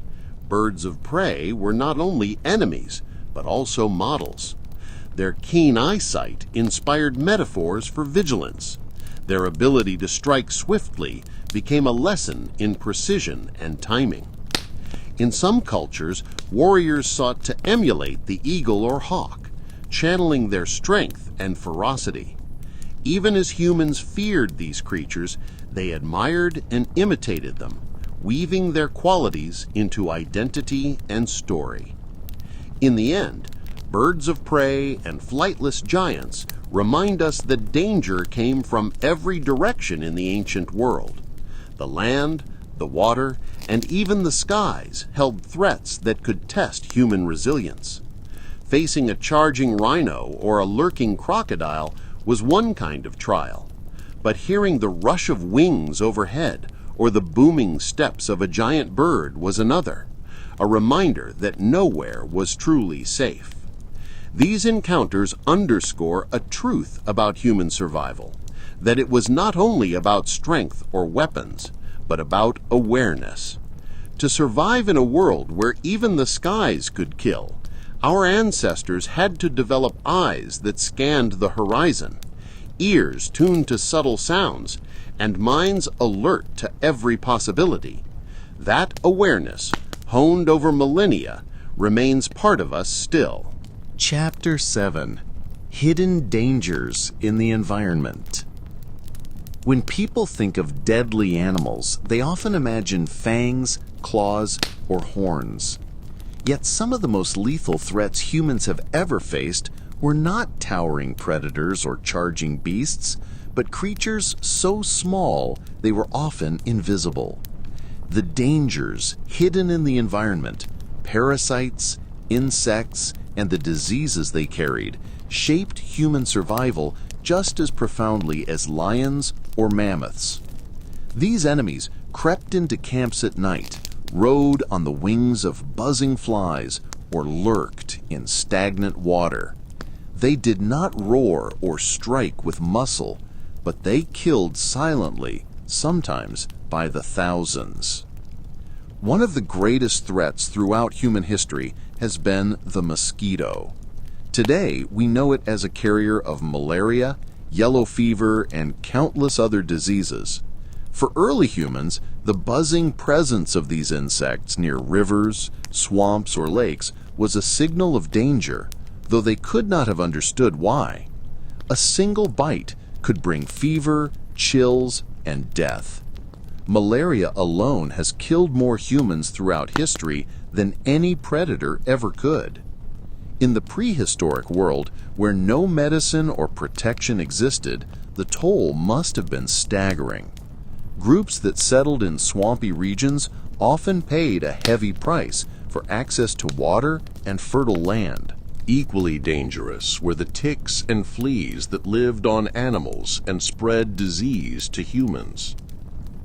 Birds of prey were not only enemies, but also models. Their keen eyesight inspired metaphors for vigilance. Their ability to strike swiftly became a lesson in precision and timing. In some cultures, warriors sought to emulate the eagle or hawk, channeling their strength and ferocity. Even as humans feared these creatures, they admired and imitated them, weaving their qualities into identity and story. In the end, birds of prey and flightless giants remind us that danger came from every direction in the ancient world. The land, the water, and even the skies held threats that could test human resilience. Facing a charging rhino or a lurking crocodile was one kind of trial, but hearing the rush of wings overhead or the booming steps of a giant bird was another, a reminder that nowhere was truly safe. These encounters underscore a truth about human survival, that it was not only about strength or weapons, but about awareness. To survive in a world where even the skies could kill, our ancestors had to develop eyes that scanned the horizon, ears tuned to subtle sounds, and minds alert to every possibility. That awareness, honed over millennia, remains part of us still. Chapter 7: Hidden Dangers in the Environment. When people think of deadly animals, they often imagine fangs, claws, or horns. Yet some of the most lethal threats humans have ever faced were not towering predators or charging beasts, but creatures so small they were often invisible. The dangers hidden in the environment, parasites, insects, and the diseases they carried, shaped human survival just as profoundly as lions or mammoths. These enemies crept into camps at night, rode on the wings of buzzing flies, or lurked in stagnant water. They did not roar or strike with muscle, but they killed silently, sometimes by the thousands. One of the greatest threats throughout human history has been the mosquito. Today, we know it as a carrier of malaria, yellow fever, and countless other diseases. For early humans, the buzzing presence of these insects near rivers, swamps, or lakes was a signal of danger, though they could not have understood why. A single bite could bring fever, chills, and death. Malaria alone has killed more humans throughout history than any predator ever could. In the prehistoric world, where no medicine or protection existed, the toll must have been staggering. Groups that settled in swampy regions often paid a heavy price for access to water and fertile land. Equally dangerous were the ticks and fleas that lived on animals and spread disease to humans.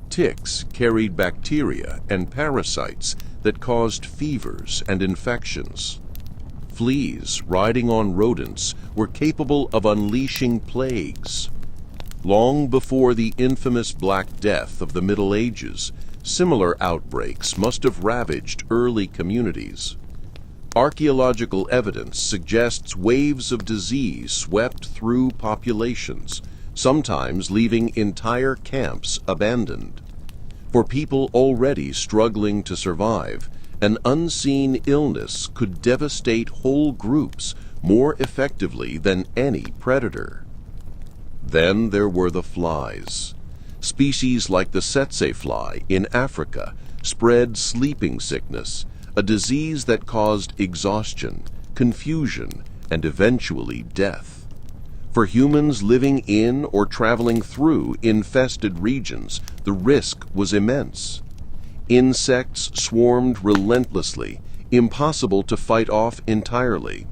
Ticks carried bacteria and parasites that caused fevers and infections. Fleas riding on rodents were capable of unleashing plagues. Long before the infamous Black Death of the Middle Ages, similar outbreaks must have ravaged early communities. Archaeological evidence suggests waves of disease swept through populations, sometimes leaving entire camps abandoned. For people already struggling to survive, an unseen illness could devastate whole groups more effectively than any predator. Then there were the flies. Species like the tsetse fly in Africa spread sleeping sickness, a disease that caused exhaustion, confusion, and eventually death. For humans living in or traveling through infested regions, the risk was immense. Insects swarmed relentlessly, impossible to fight off entirely.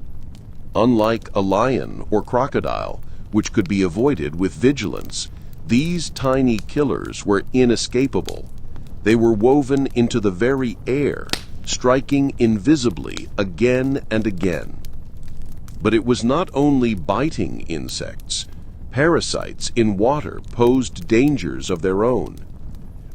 Unlike a lion or crocodile, which could be avoided with vigilance, these tiny killers were inescapable. They were woven into the very air, striking invisibly again and again. But it was not only biting insects. Parasites in water posed dangers of their own.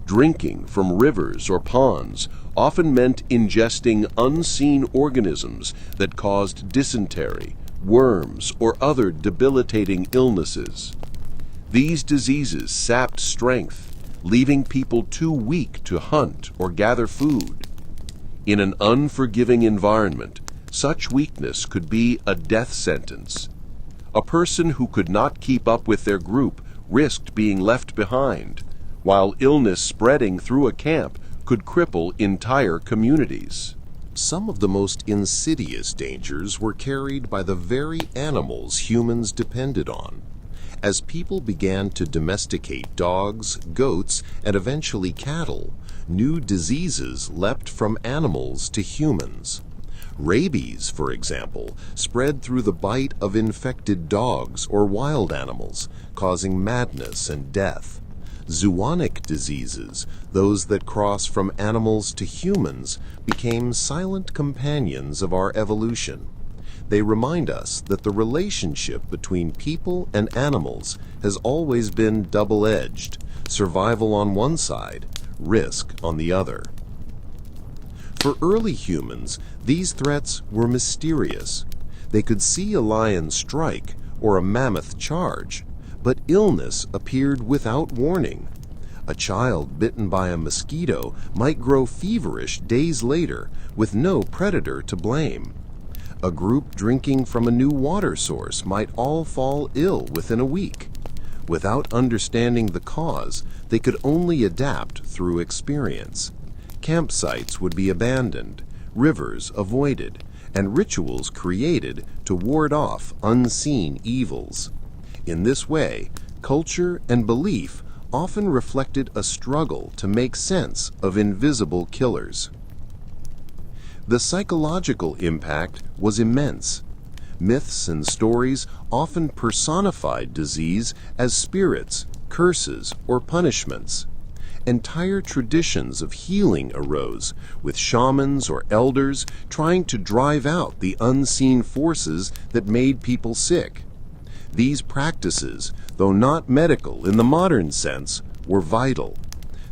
Drinking from rivers or ponds often meant ingesting unseen organisms that caused dysentery, worms, or other debilitating illnesses. These diseases sapped strength, leaving people too weak to hunt or gather food. In an unforgiving environment, such weakness could be a death sentence. A person who could not keep up with their group risked being left behind, while illness spreading through a camp could cripple entire communities. Some of the most insidious dangers were carried by the very animals humans depended on. As people began to domesticate dogs, goats, and eventually cattle, new diseases leapt from animals to humans. Rabies, for example, spread through the bite of infected dogs or wild animals, causing madness and death. Zoonotic diseases, those that cross from animals to humans, became silent companions of our evolution. They remind us that the relationship between people and animals has always been double-edged, survival on one side, risk on the other. For early humans, these threats were mysterious. They could see a lion strike or a mammoth charge, but illness appeared without warning. A child bitten by a mosquito might grow feverish days later with no predator to blame. A group drinking from a new water source might all fall ill within a week. Without understanding the cause, they could only adapt through experience. Campsites would be abandoned, rivers avoided, and rituals created to ward off unseen evils. In this way, culture and belief often reflected a struggle to make sense of invisible killers. The psychological impact was immense. Myths and stories often personified disease as spirits, curses, or punishments. Entire traditions of healing arose, with shamans or elders trying to drive out the unseen forces that made people sick. These practices, though not medical in the modern sense, were vital.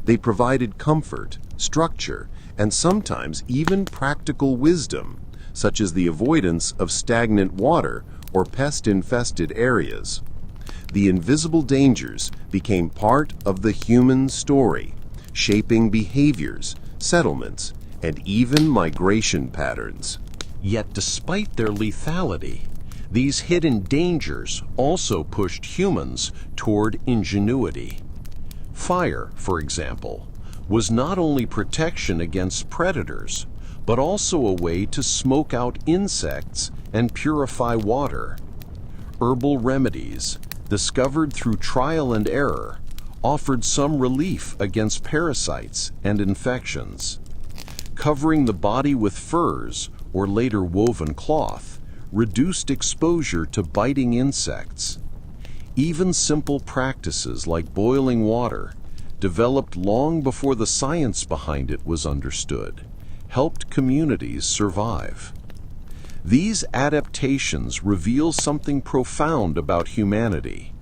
They provided comfort, structure, and sometimes even practical wisdom, such as the avoidance of stagnant water or pest-infested areas. The invisible dangers became part of the human story, shaping behaviors, settlements, and even migration patterns. Yet despite their lethality, these hidden dangers also pushed humans toward ingenuity. Fire, for example, was not only protection against predators, but also a way to smoke out insects and purify water. Herbal remedies, discovered through trial and error, offered some relief against parasites and infections. Covering the body with furs, or later woven cloth, reduced exposure to biting insects. Even simple practices like boiling water, developed long before the science behind it was understood, helped communities survive. These adaptations reveal something profound about humanity.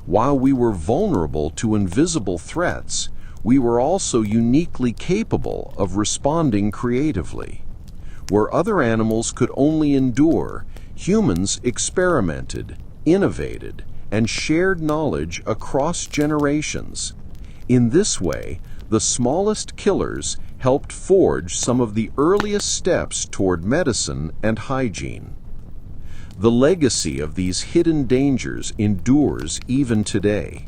While we were vulnerable to invisible threats, we were also uniquely capable of responding creatively. Where other animals could only endure, humans experimented, innovated, and shared knowledge across generations. In this way, the smallest killers helped forge some of the earliest steps toward medicine and hygiene. The legacy of these hidden dangers endures even today.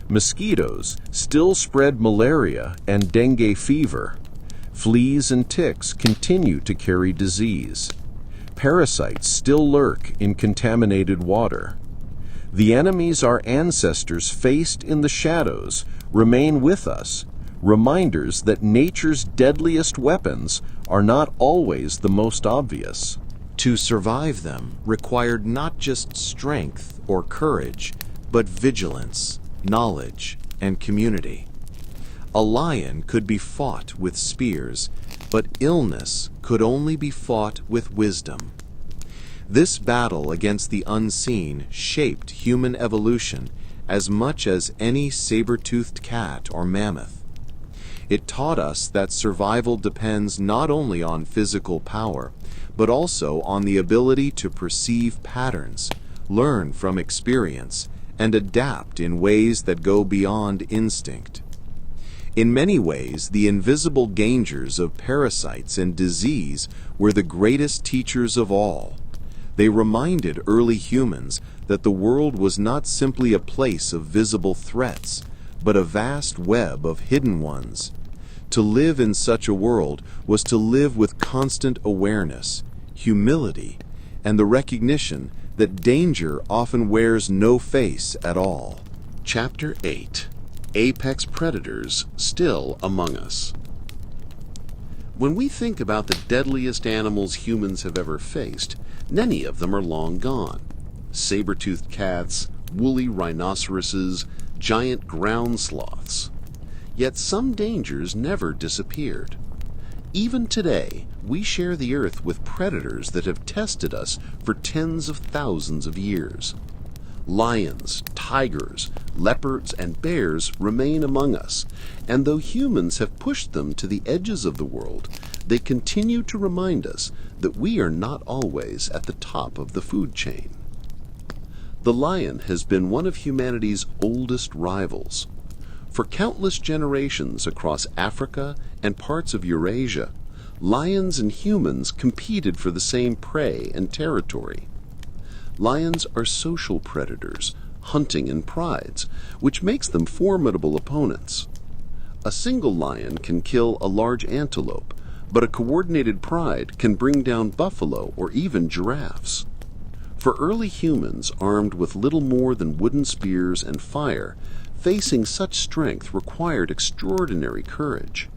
Mosquitoes still spread malaria and dengue fever. Fleas and ticks continue to carry disease. Parasites still lurk in contaminated water. The enemies our ancestors faced in the shadows remain with us, reminders that nature's deadliest weapons are not always the most obvious. To survive them required not just strength or courage, but vigilance, knowledge, and community. A lion could be fought with spears, but illness could only be fought with wisdom. This battle against the unseen shaped human evolution as much as any saber-toothed cat or mammoth. It taught us that survival depends not only on physical power, but also on the ability to perceive patterns, learn from experience, and adapt in ways that go beyond instinct. In many ways, the invisible dangers of parasites and disease were the greatest teachers of all. They reminded early humans that the world was not simply a place of visible threats, but a vast web of hidden ones. To live in such a world was to live with constant awareness, humility, and the recognition that danger often wears no face at all. Chapter 8. Apex Predators Still Among Us. When we think about the deadliest animals humans have ever faced, many of them are long gone. Saber-toothed cats, woolly rhinoceroses, giant ground sloths. Yet some dangers never disappeared. Even today, we share the earth with predators that have tested us for tens of thousands of years. Lions, tigers, leopards, and bears remain among us, and though humans have pushed them to the edges of the world, they continue to remind us that we are not always at the top of the food chain. The lion has been one of humanity's oldest rivals. For countless generations across Africa and parts of Eurasia, lions and humans competed for the same prey and territory. Lions are social predators, hunting in prides, which makes them formidable opponents. A single lion can kill a large antelope, but a coordinated pride can bring down buffalo or even giraffes. For early humans armed with little more than wooden spears and fire, facing such strength required extraordinary courage.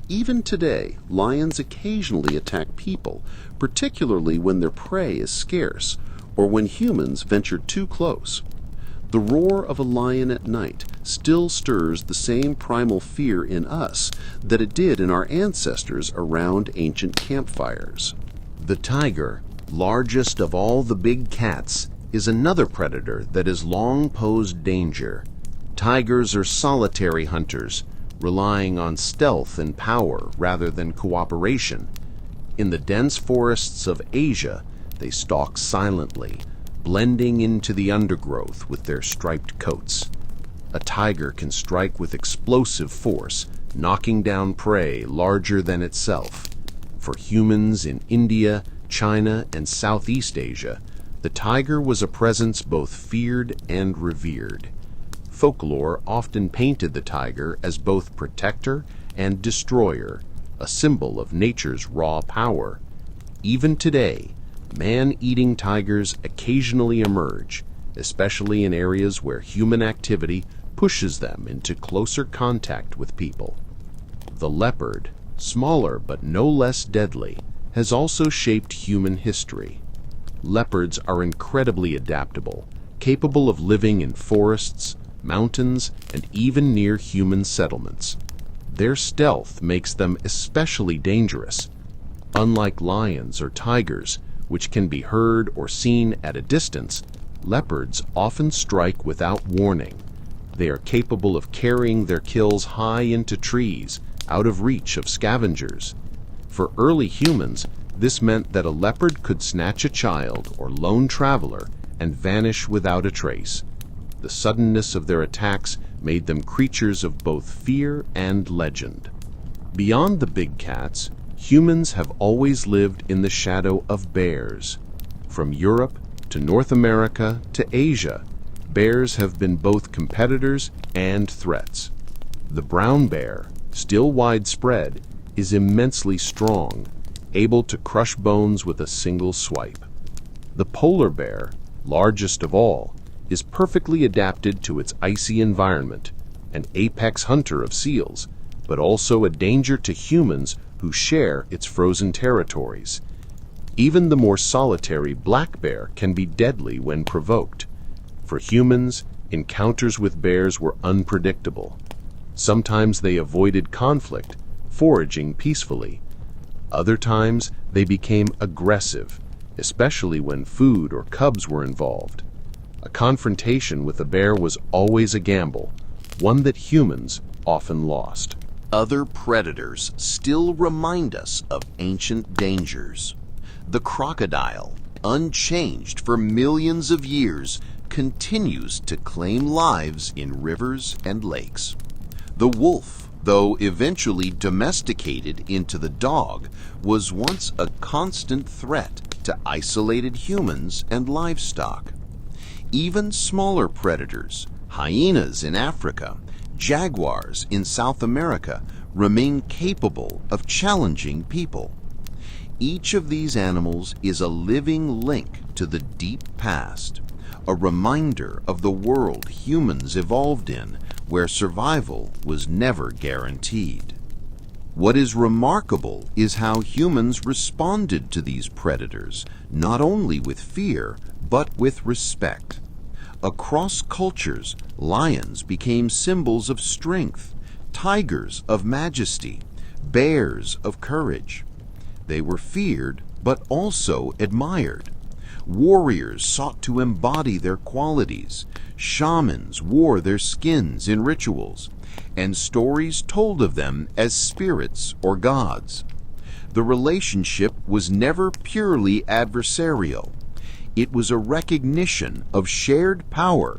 Even today, lions occasionally attack people, particularly when their prey is scarce, or when humans venture too close. The roar of a lion at night still stirs the same primal fear in us that it did in our ancestors around ancient campfires. The tiger, largest of all the big cats, is another predator that has long posed danger. Tigers are solitary hunters, relying on stealth and power rather than cooperation. In the dense forests of Asia, they stalk silently, blending into the undergrowth with their striped coats. A tiger can strike with explosive force, knocking down prey larger than itself. For humans in India, China, and Southeast Asia, the tiger was a presence both feared and revered. Folklore often painted the tiger as both protector and destroyer, a symbol of nature's raw power. Even today, man-eating tigers occasionally emerge, especially in areas where human activity pushes them into closer contact with people. The leopard, smaller but no less deadly, has also shaped human history. Leopards are incredibly adaptable, capable of living in forests, mountains, and even near human settlements. Their stealth makes them especially dangerous. Unlike lions or tigers, which can be heard or seen at a distance, leopards often strike without warning. They are capable of carrying their kills high into trees, out of reach of scavengers. For early humans, this meant that a leopard could snatch a child or lone traveler and vanish without a trace. The suddenness of their attacks made them creatures of both fear and legend. Beyond the big cats, humans have always lived in the shadow of bears. From Europe to North America to Asia, bears have been both competitors and threats. The brown bear, still widespread, is immensely strong, able to crush bones with a single swipe. The polar bear, largest of all, is perfectly adapted to its icy environment, an apex hunter of seals, but also a danger to humans who share its frozen territories. Even the more solitary black bear can be deadly when provoked. For humans, encounters with bears were unpredictable. Sometimes they avoided conflict, foraging peacefully. Other times they became aggressive, especially when food or cubs were involved. A confrontation with a bear was always a gamble, one that humans often lost. Other predators still remind us of ancient dangers. The crocodile, unchanged for millions of years, continues to claim lives in rivers and lakes. The wolf, though eventually domesticated into the dog, was once a constant threat to isolated humans and livestock. Even smaller predators, hyenas in Africa, jaguars in South America, remain capable of challenging people. Each of these animals is a living link to the deep past, a reminder of the world humans evolved in, where survival was never guaranteed. What is remarkable is how humans responded to these predators, not only with fear, but with respect. Across cultures, lions became symbols of strength, tigers of majesty, bears of courage. They were feared, but also admired. Warriors sought to embody their qualities. Shamans wore their skins in rituals, and stories told of them as spirits or gods. The relationship was never purely adversarial. It was a recognition of shared power,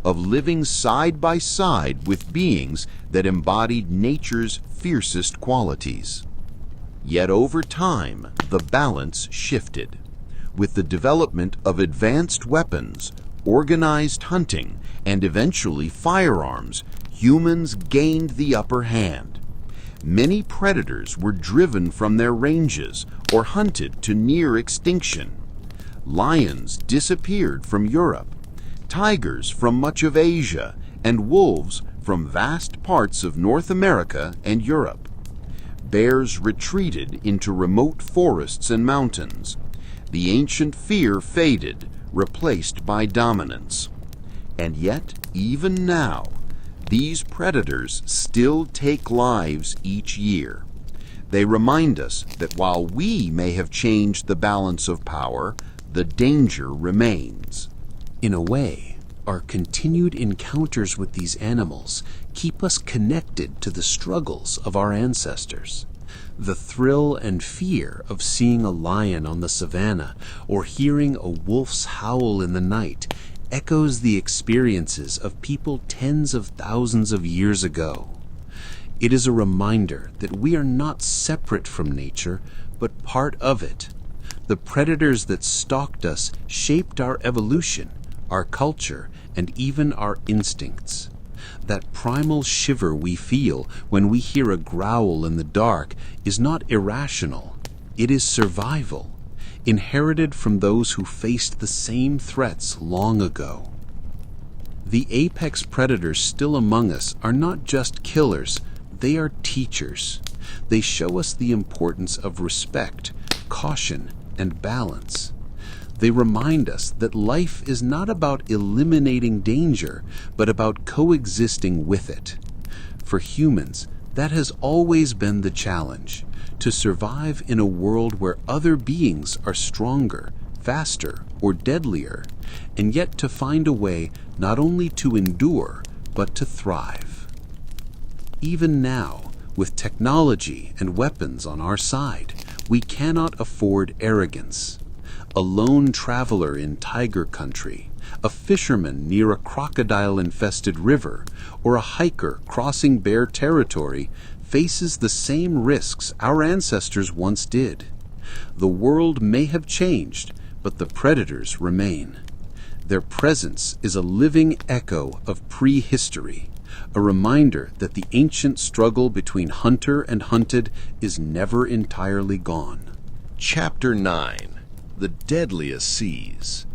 of living side by side with beings that embodied nature's fiercest qualities. Yet over time, the balance shifted. With the development of advanced weapons, organized hunting, and eventually firearms, humans gained the upper hand. Many predators were driven from their ranges or hunted to near extinction. Lions disappeared from Europe, tigers from much of Asia, and wolves from vast parts of North America and Europe. Bears retreated into remote forests and mountains. The ancient fear faded, replaced by dominance. And yet, even now, these predators still take lives each year. They remind us that while we may have changed the balance of power, the danger remains. In a way, our continued encounters with these animals keep us connected to the struggles of our ancestors. The thrill and fear of seeing a lion on the savannah or hearing a wolf's howl in the night echoes the experiences of people tens of thousands of years ago. It is a reminder that we are not separate from nature, but part of it. The predators that stalked us shaped our evolution, our culture, and even our instincts. That primal shiver we feel when we hear a growl in the dark is not irrational. It is survival, inherited from those who faced the same threats long ago. The apex predators still among us are not just killers, they are teachers. They show us the importance of respect, caution, and balance. They remind us that life is not about eliminating danger, but about coexisting with it. For humans, that has always been the challenge, to survive in a world where other beings are stronger, faster, or deadlier, and yet to find a way not only to endure, but to thrive. Even now, with technology and weapons on our side, we cannot afford arrogance. A lone traveler in tiger country, a fisherman near a crocodile-infested river, or a hiker crossing bear territory faces the same risks our ancestors once did. The world may have changed, But the predators remain. Their presence is a living echo of prehistory, a reminder that the ancient struggle between hunter and hunted is never entirely gone. Chapter 9. The Deadliest Seas.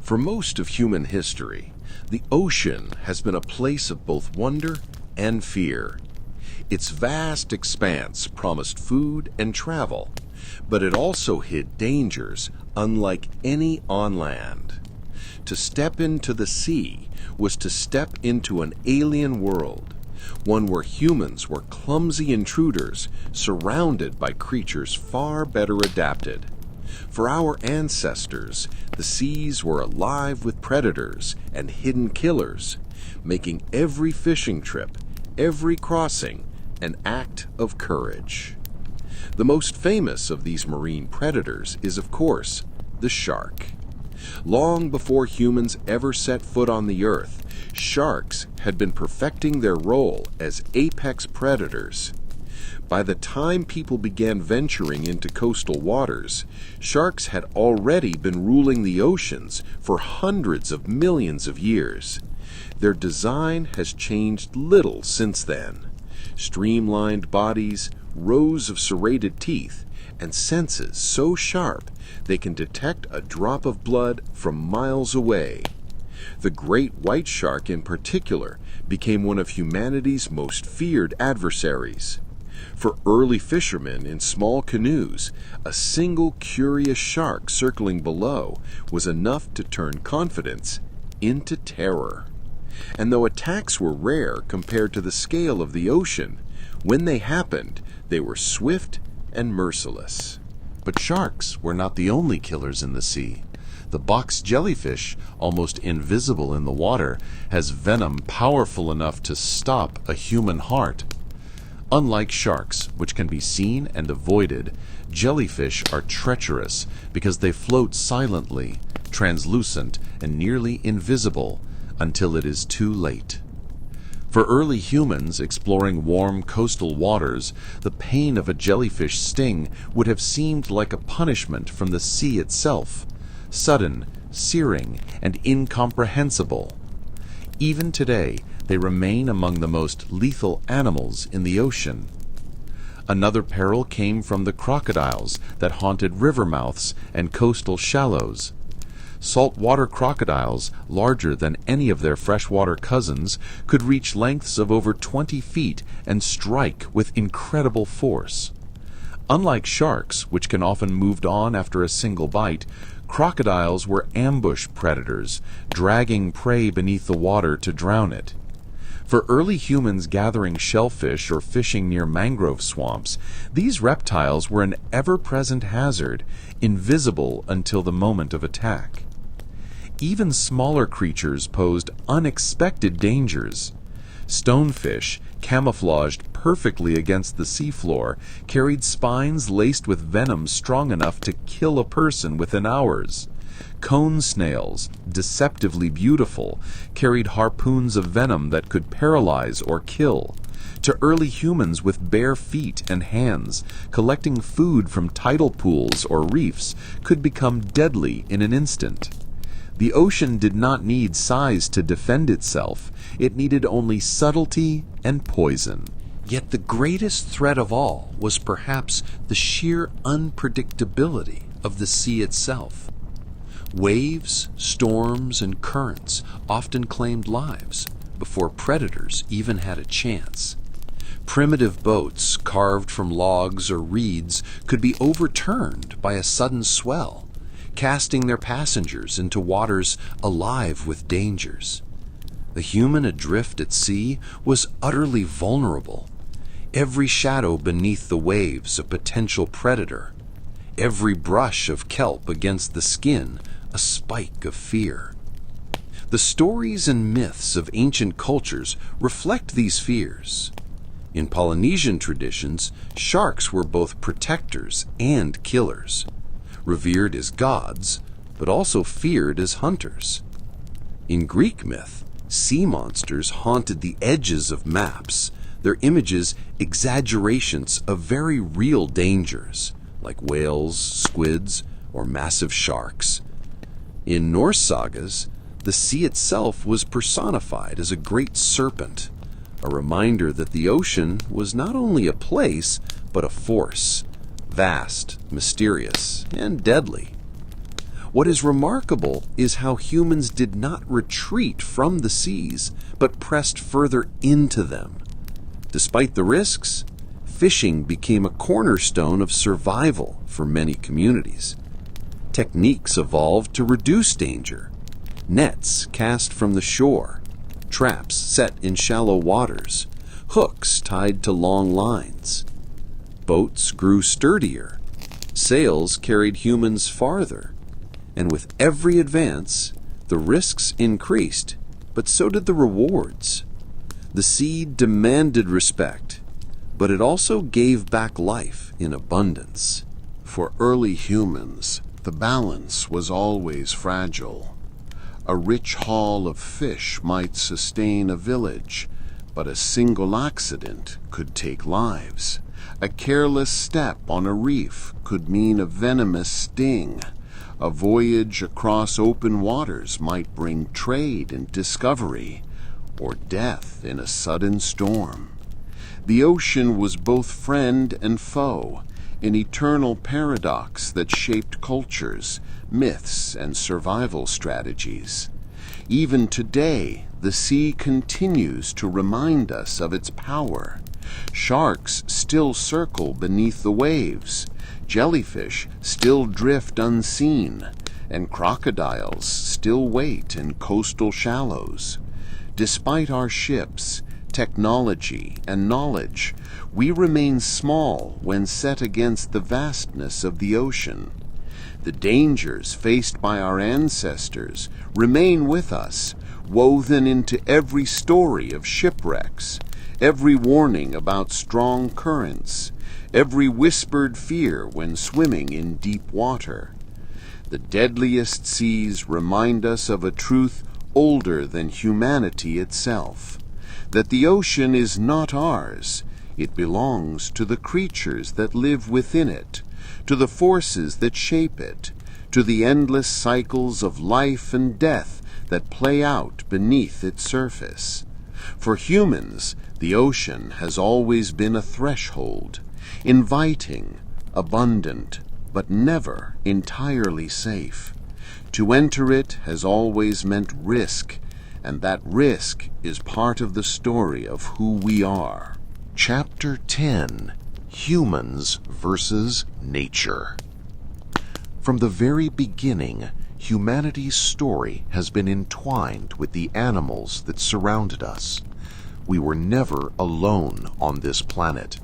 For most of human history, the ocean has been a place of both wonder and fear. Its vast expanse promised food and travel, but it also hid dangers unlike any on land. To step into the sea was to step into an alien world, one where humans were clumsy intruders surrounded by creatures far better adapted. For our ancestors, the seas were alive with predators and hidden killers, making every fishing trip, every crossing, an act of courage. The most famous of these marine predators is, of course, the shark. Long before humans ever set foot on the earth, sharks had been perfecting their role as apex predators. By the time people began venturing into coastal waters, sharks had already been ruling the oceans for hundreds of millions of years. Their design has changed little since then. Streamlined bodies, rows of serrated teeth, and senses so sharp they can detect a drop of blood from miles away. The great white shark in particular became one of humanity's most feared adversaries. For early fishermen in small canoes, a single curious shark circling below was enough to turn confidence into terror. And though attacks were rare compared to the scale of the ocean, when they happened, they were swift and merciless. But sharks were not the only killers in the sea. The box jellyfish, almost invisible in the water, has venom powerful enough to stop a human heart. Unlike sharks, which can be seen and avoided, jellyfish are treacherous because they float silently, translucent, and nearly invisible until it is too late. For early humans exploring warm coastal waters, the pain of a jellyfish sting would have seemed like a punishment from the sea itself, sudden, searing, and incomprehensible. Even today, they remain among the most lethal animals in the ocean. Another peril came from the crocodiles that haunted river mouths and coastal shallows. Saltwater crocodiles, larger than any of their freshwater cousins, could reach lengths of over 20 feet and strike with incredible force. Unlike sharks, which can often move on after a single bite, crocodiles were ambush predators, dragging prey beneath the water to drown it. For early humans gathering shellfish or fishing near mangrove swamps, these reptiles were an ever-present hazard, invisible until the moment of attack. Even smaller creatures posed unexpected dangers. Stonefish, camouflaged perfectly against the seafloor, carried spines laced with venom strong enough to kill a person within hours. Cone snails, deceptively beautiful, carried harpoons of venom that could paralyze or kill. To early humans with bare feet and hands, collecting food from tidal pools or reefs could become deadly in an instant. The ocean did not need size to defend itself. It needed only subtlety and poison. Yet the greatest threat of all was perhaps the sheer unpredictability of the sea itself. Waves, storms, and currents often claimed lives before predators even had a chance. Primitive boats carved from logs or reeds could be overturned by a sudden swell, casting their passengers into waters alive with dangers. The human adrift at sea was utterly vulnerable. Every shadow beneath the waves a potential predator. Every brush of kelp against the skin a spike of fear. The stories and myths of ancient cultures reflect these fears. In Polynesian traditions, sharks were both protectors and killers, revered as gods, but also feared as hunters. In Greek myth, sea monsters haunted the edges of maps, their images exaggerations of very real dangers, like whales, squids, or massive sharks. In Norse sagas, the sea itself was personified as a great serpent, a reminder that the ocean was not only a place, but a force, vast, mysterious, and deadly. What is remarkable is how humans did not retreat from the seas, but pressed further into them. Despite the risks, fishing became a cornerstone of survival for many communities. Techniques evolved to reduce danger. Nets cast from the shore, traps set in shallow waters, hooks tied to long lines. Boats grew sturdier, sails carried humans farther, and with every advance, the risks increased, but so did the rewards. The sea demanded respect, but it also gave back life in abundance. For early humans, the balance was always fragile. A rich haul of fish might sustain a village, but a single accident could take lives. A careless step on a reef could mean a venomous sting. A voyage across open waters might bring trade and discovery, or death in a sudden storm. The ocean was both friend and foe, an eternal paradox that shaped cultures, myths, and survival strategies. Even today, the sea continues to remind us of its power. Sharks still circle beneath the waves, jellyfish still drift unseen, and crocodiles still wait in coastal shallows. Despite our ships, technology, and knowledge, we remain small when set against the vastness of the ocean. The dangers faced by our ancestors remain with us, woven into every story of shipwrecks, every warning about strong currents, every whispered fear when swimming in deep water. The deadliest seas remind us of a truth older than humanity itself, that the ocean is not ours. It belongs to the creatures that live within it, to the forces that shape it, to the endless cycles of life and death that play out beneath its surface. For humans, the ocean has always been a threshold, inviting, abundant, but never entirely safe. To enter it has always meant risk, and that risk is part of the story of who we are. Chapter 10: Humans versus Nature. From the very beginning, humanity's story has been entwined with the animals that surrounded us. We were never alone on this planet.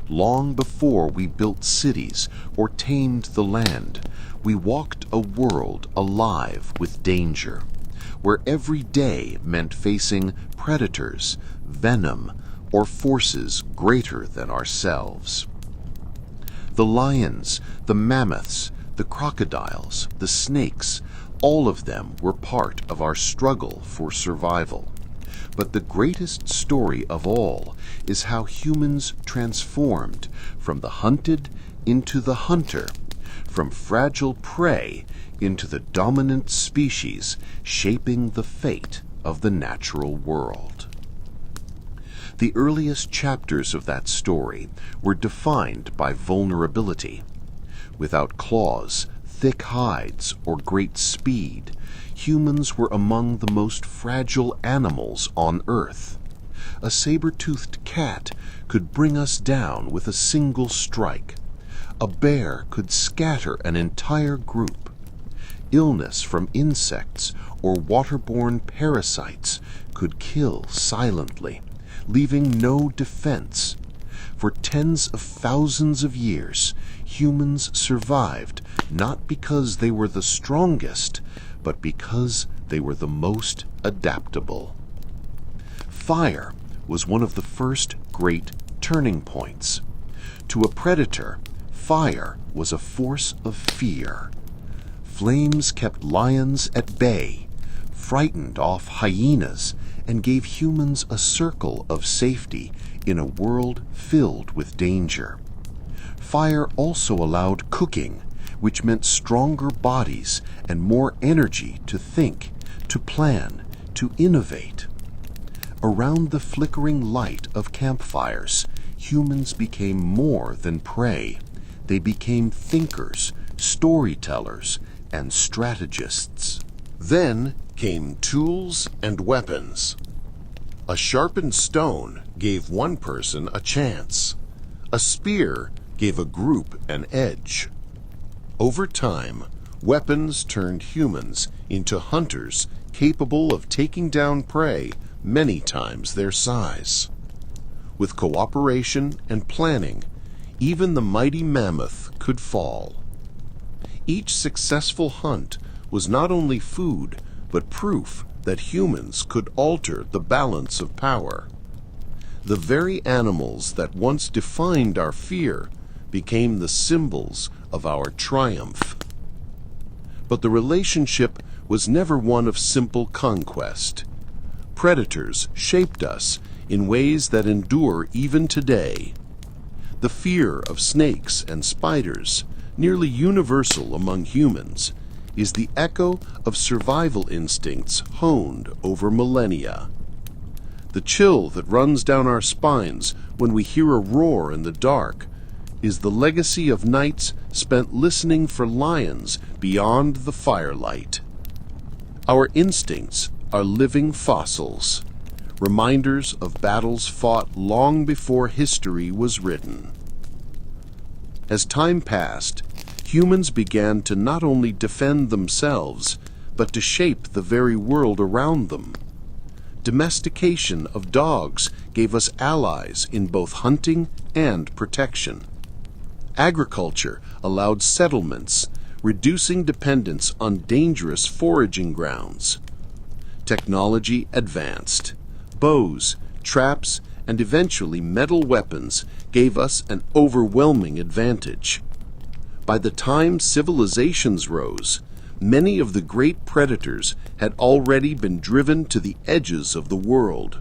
Long before we built cities or tamed the land, we walked a world alive with danger, where every day meant facing predators, venom, or forces greater than ourselves. The lions, the mammoths, the crocodiles, the snakes, all of them were part of our struggle for survival. But the greatest story of all is how humans transformed from the hunted into the hunter, from fragile prey into the dominant species, shaping the fate of the natural world. The earliest chapters of that story were defined by vulnerability. Without claws, thick hides, or great speed, humans were among the most fragile animals on Earth. A saber-toothed cat could bring us down with a single strike. A bear could scatter an entire group. Illness from insects or waterborne parasites could kill silently, leaving no defense. For tens of thousands of years, humans survived not because they were the strongest, but because they were the most adaptable. Fire was one of the first great turning points. To a predator, fire was a force of fear. Flames kept lions at bay, frightened off hyenas, and gave humans a circle of safety in a world filled with danger. Fire also allowed cooking, which meant stronger bodies and more energy to think, to plan, to innovate. Around the flickering light of campfires, humans became more than prey. They became thinkers, storytellers, and strategists. Then came tools and weapons. A sharpened stone gave one person a chance. A spear gave a group an edge. Over time, weapons turned humans into hunters capable of taking down prey many times their size. With cooperation and planning, even the mighty mammoth could fall. Each successful hunt was not only food, but proof that humans could alter the balance of power. The very animals that once defined our fear became the symbols of our triumph. But the relationship was never one of simple conquest. Predators shaped us in ways that endure even today. The fear of snakes and spiders, nearly universal among humans, is the echo of survival instincts honed over millennia. The chill that runs down our spines when we hear a roar in the dark is the legacy of nights spent listening for lions beyond the firelight. Our instincts are living fossils, reminders of battles fought long before history was written. As time passed, humans began to not only defend themselves, but to shape the very world around them. Domestication of dogs gave us allies in both hunting and protection. Agriculture allowed settlements, reducing dependence on dangerous foraging grounds. Technology advanced. Bows, traps, and eventually metal weapons gave us an overwhelming advantage. By the time civilizations rose, many of the great predators had already been driven to the edges of the world.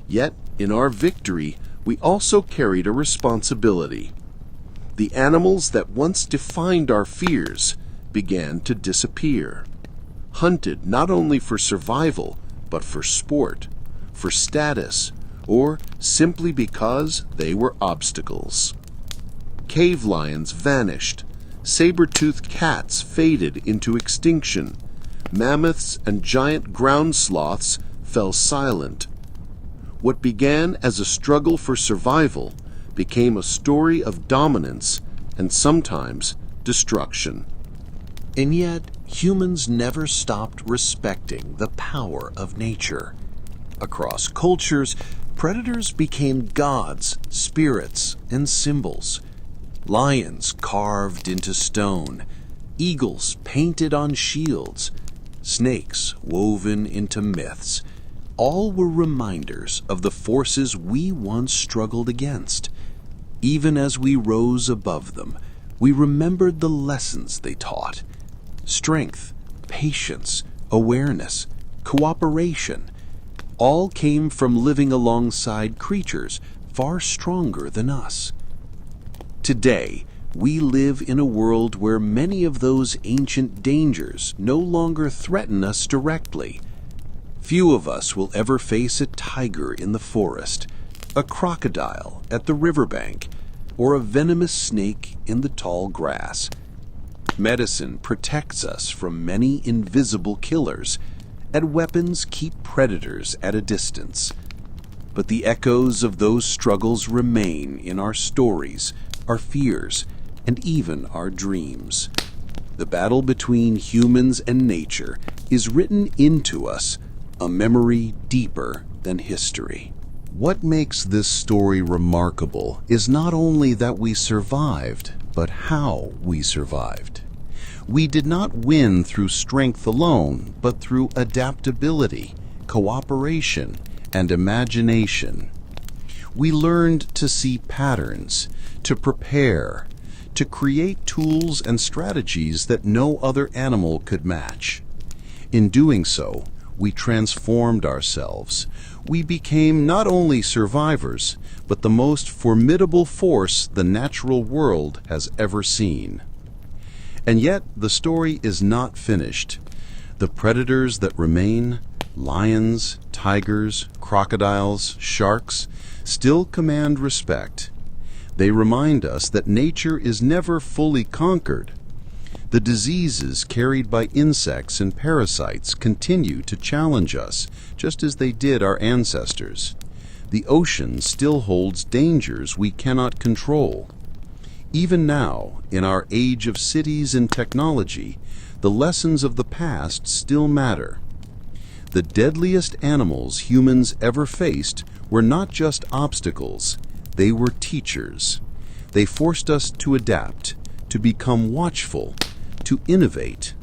Yet, in our victory, we also carried a responsibility. The animals that once defined our fears began to disappear. Hunted not only for survival, but for sport, for status, or simply because they were obstacles. Cave lions vanished, saber-toothed cats faded into extinction, mammoths and giant ground sloths fell silent. What began as a struggle for survival became a story of dominance and sometimes destruction. And yet, humans never stopped respecting the power of nature. Across cultures, predators became gods, spirits, and symbols. Lions carved into stone, eagles painted on shields, snakes woven into myths. All were reminders of the forces we once struggled against. Even as we rose above them, we remembered the lessons they taught. Strength, patience, awareness, cooperation, all came from living alongside creatures far stronger than us. Today, we live in a world where many of those ancient dangers no longer threaten us directly. Few of us will ever face a tiger in the forest, a crocodile at the riverbank, or a venomous snake in the tall grass. Medicine protects us from many invisible killers, and weapons keep predators at a distance. But the echoes of those struggles remain in our stories, our fears, and even our dreams. The battle between humans and nature is written into us, a memory deeper than history. What makes this story remarkable is not only that we survived, but how we survived. We did not win through strength alone, but through adaptability, cooperation, and imagination. We learned to see patterns, to prepare, to create tools and strategies that no other animal could match. In doing so, we transformed ourselves. We became not only survivors, but the most formidable force the natural world has ever seen. And yet the story is not finished. The predators that remain, lions, tigers, crocodiles, sharks, still command respect. They remind us that nature is never fully conquered. The diseases carried by insects and parasites continue to challenge us, just as they did our ancestors. The ocean still holds dangers we cannot control. Even now, in our age of cities and technology, the lessons of the past still matter. The deadliest animals humans ever faced were not just obstacles, they were teachers. They forced us to adapt, to become watchful, to innovate.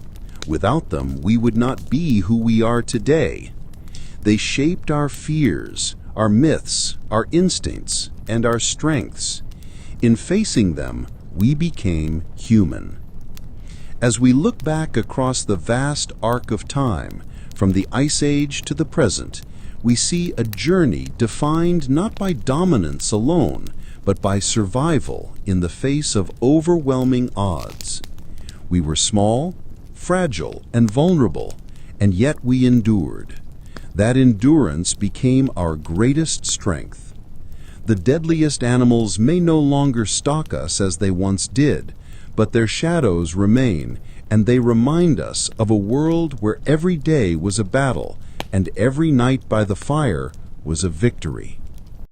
Without them, we would not be who we are today. They shaped our fears, our myths, our instincts, and our strengths. In facing them, we became human. As we look back across the vast arc of time, from the Ice Age to the present, we see a journey defined not by dominance alone, but by survival in the face of overwhelming odds. We were small, fragile, and vulnerable, and yet we endured. That endurance became our greatest strength. The deadliest animals may no longer stalk us as they once did, but their shadows remain, and they remind us of a world where every day was a battle, and every night by the fire was a victory.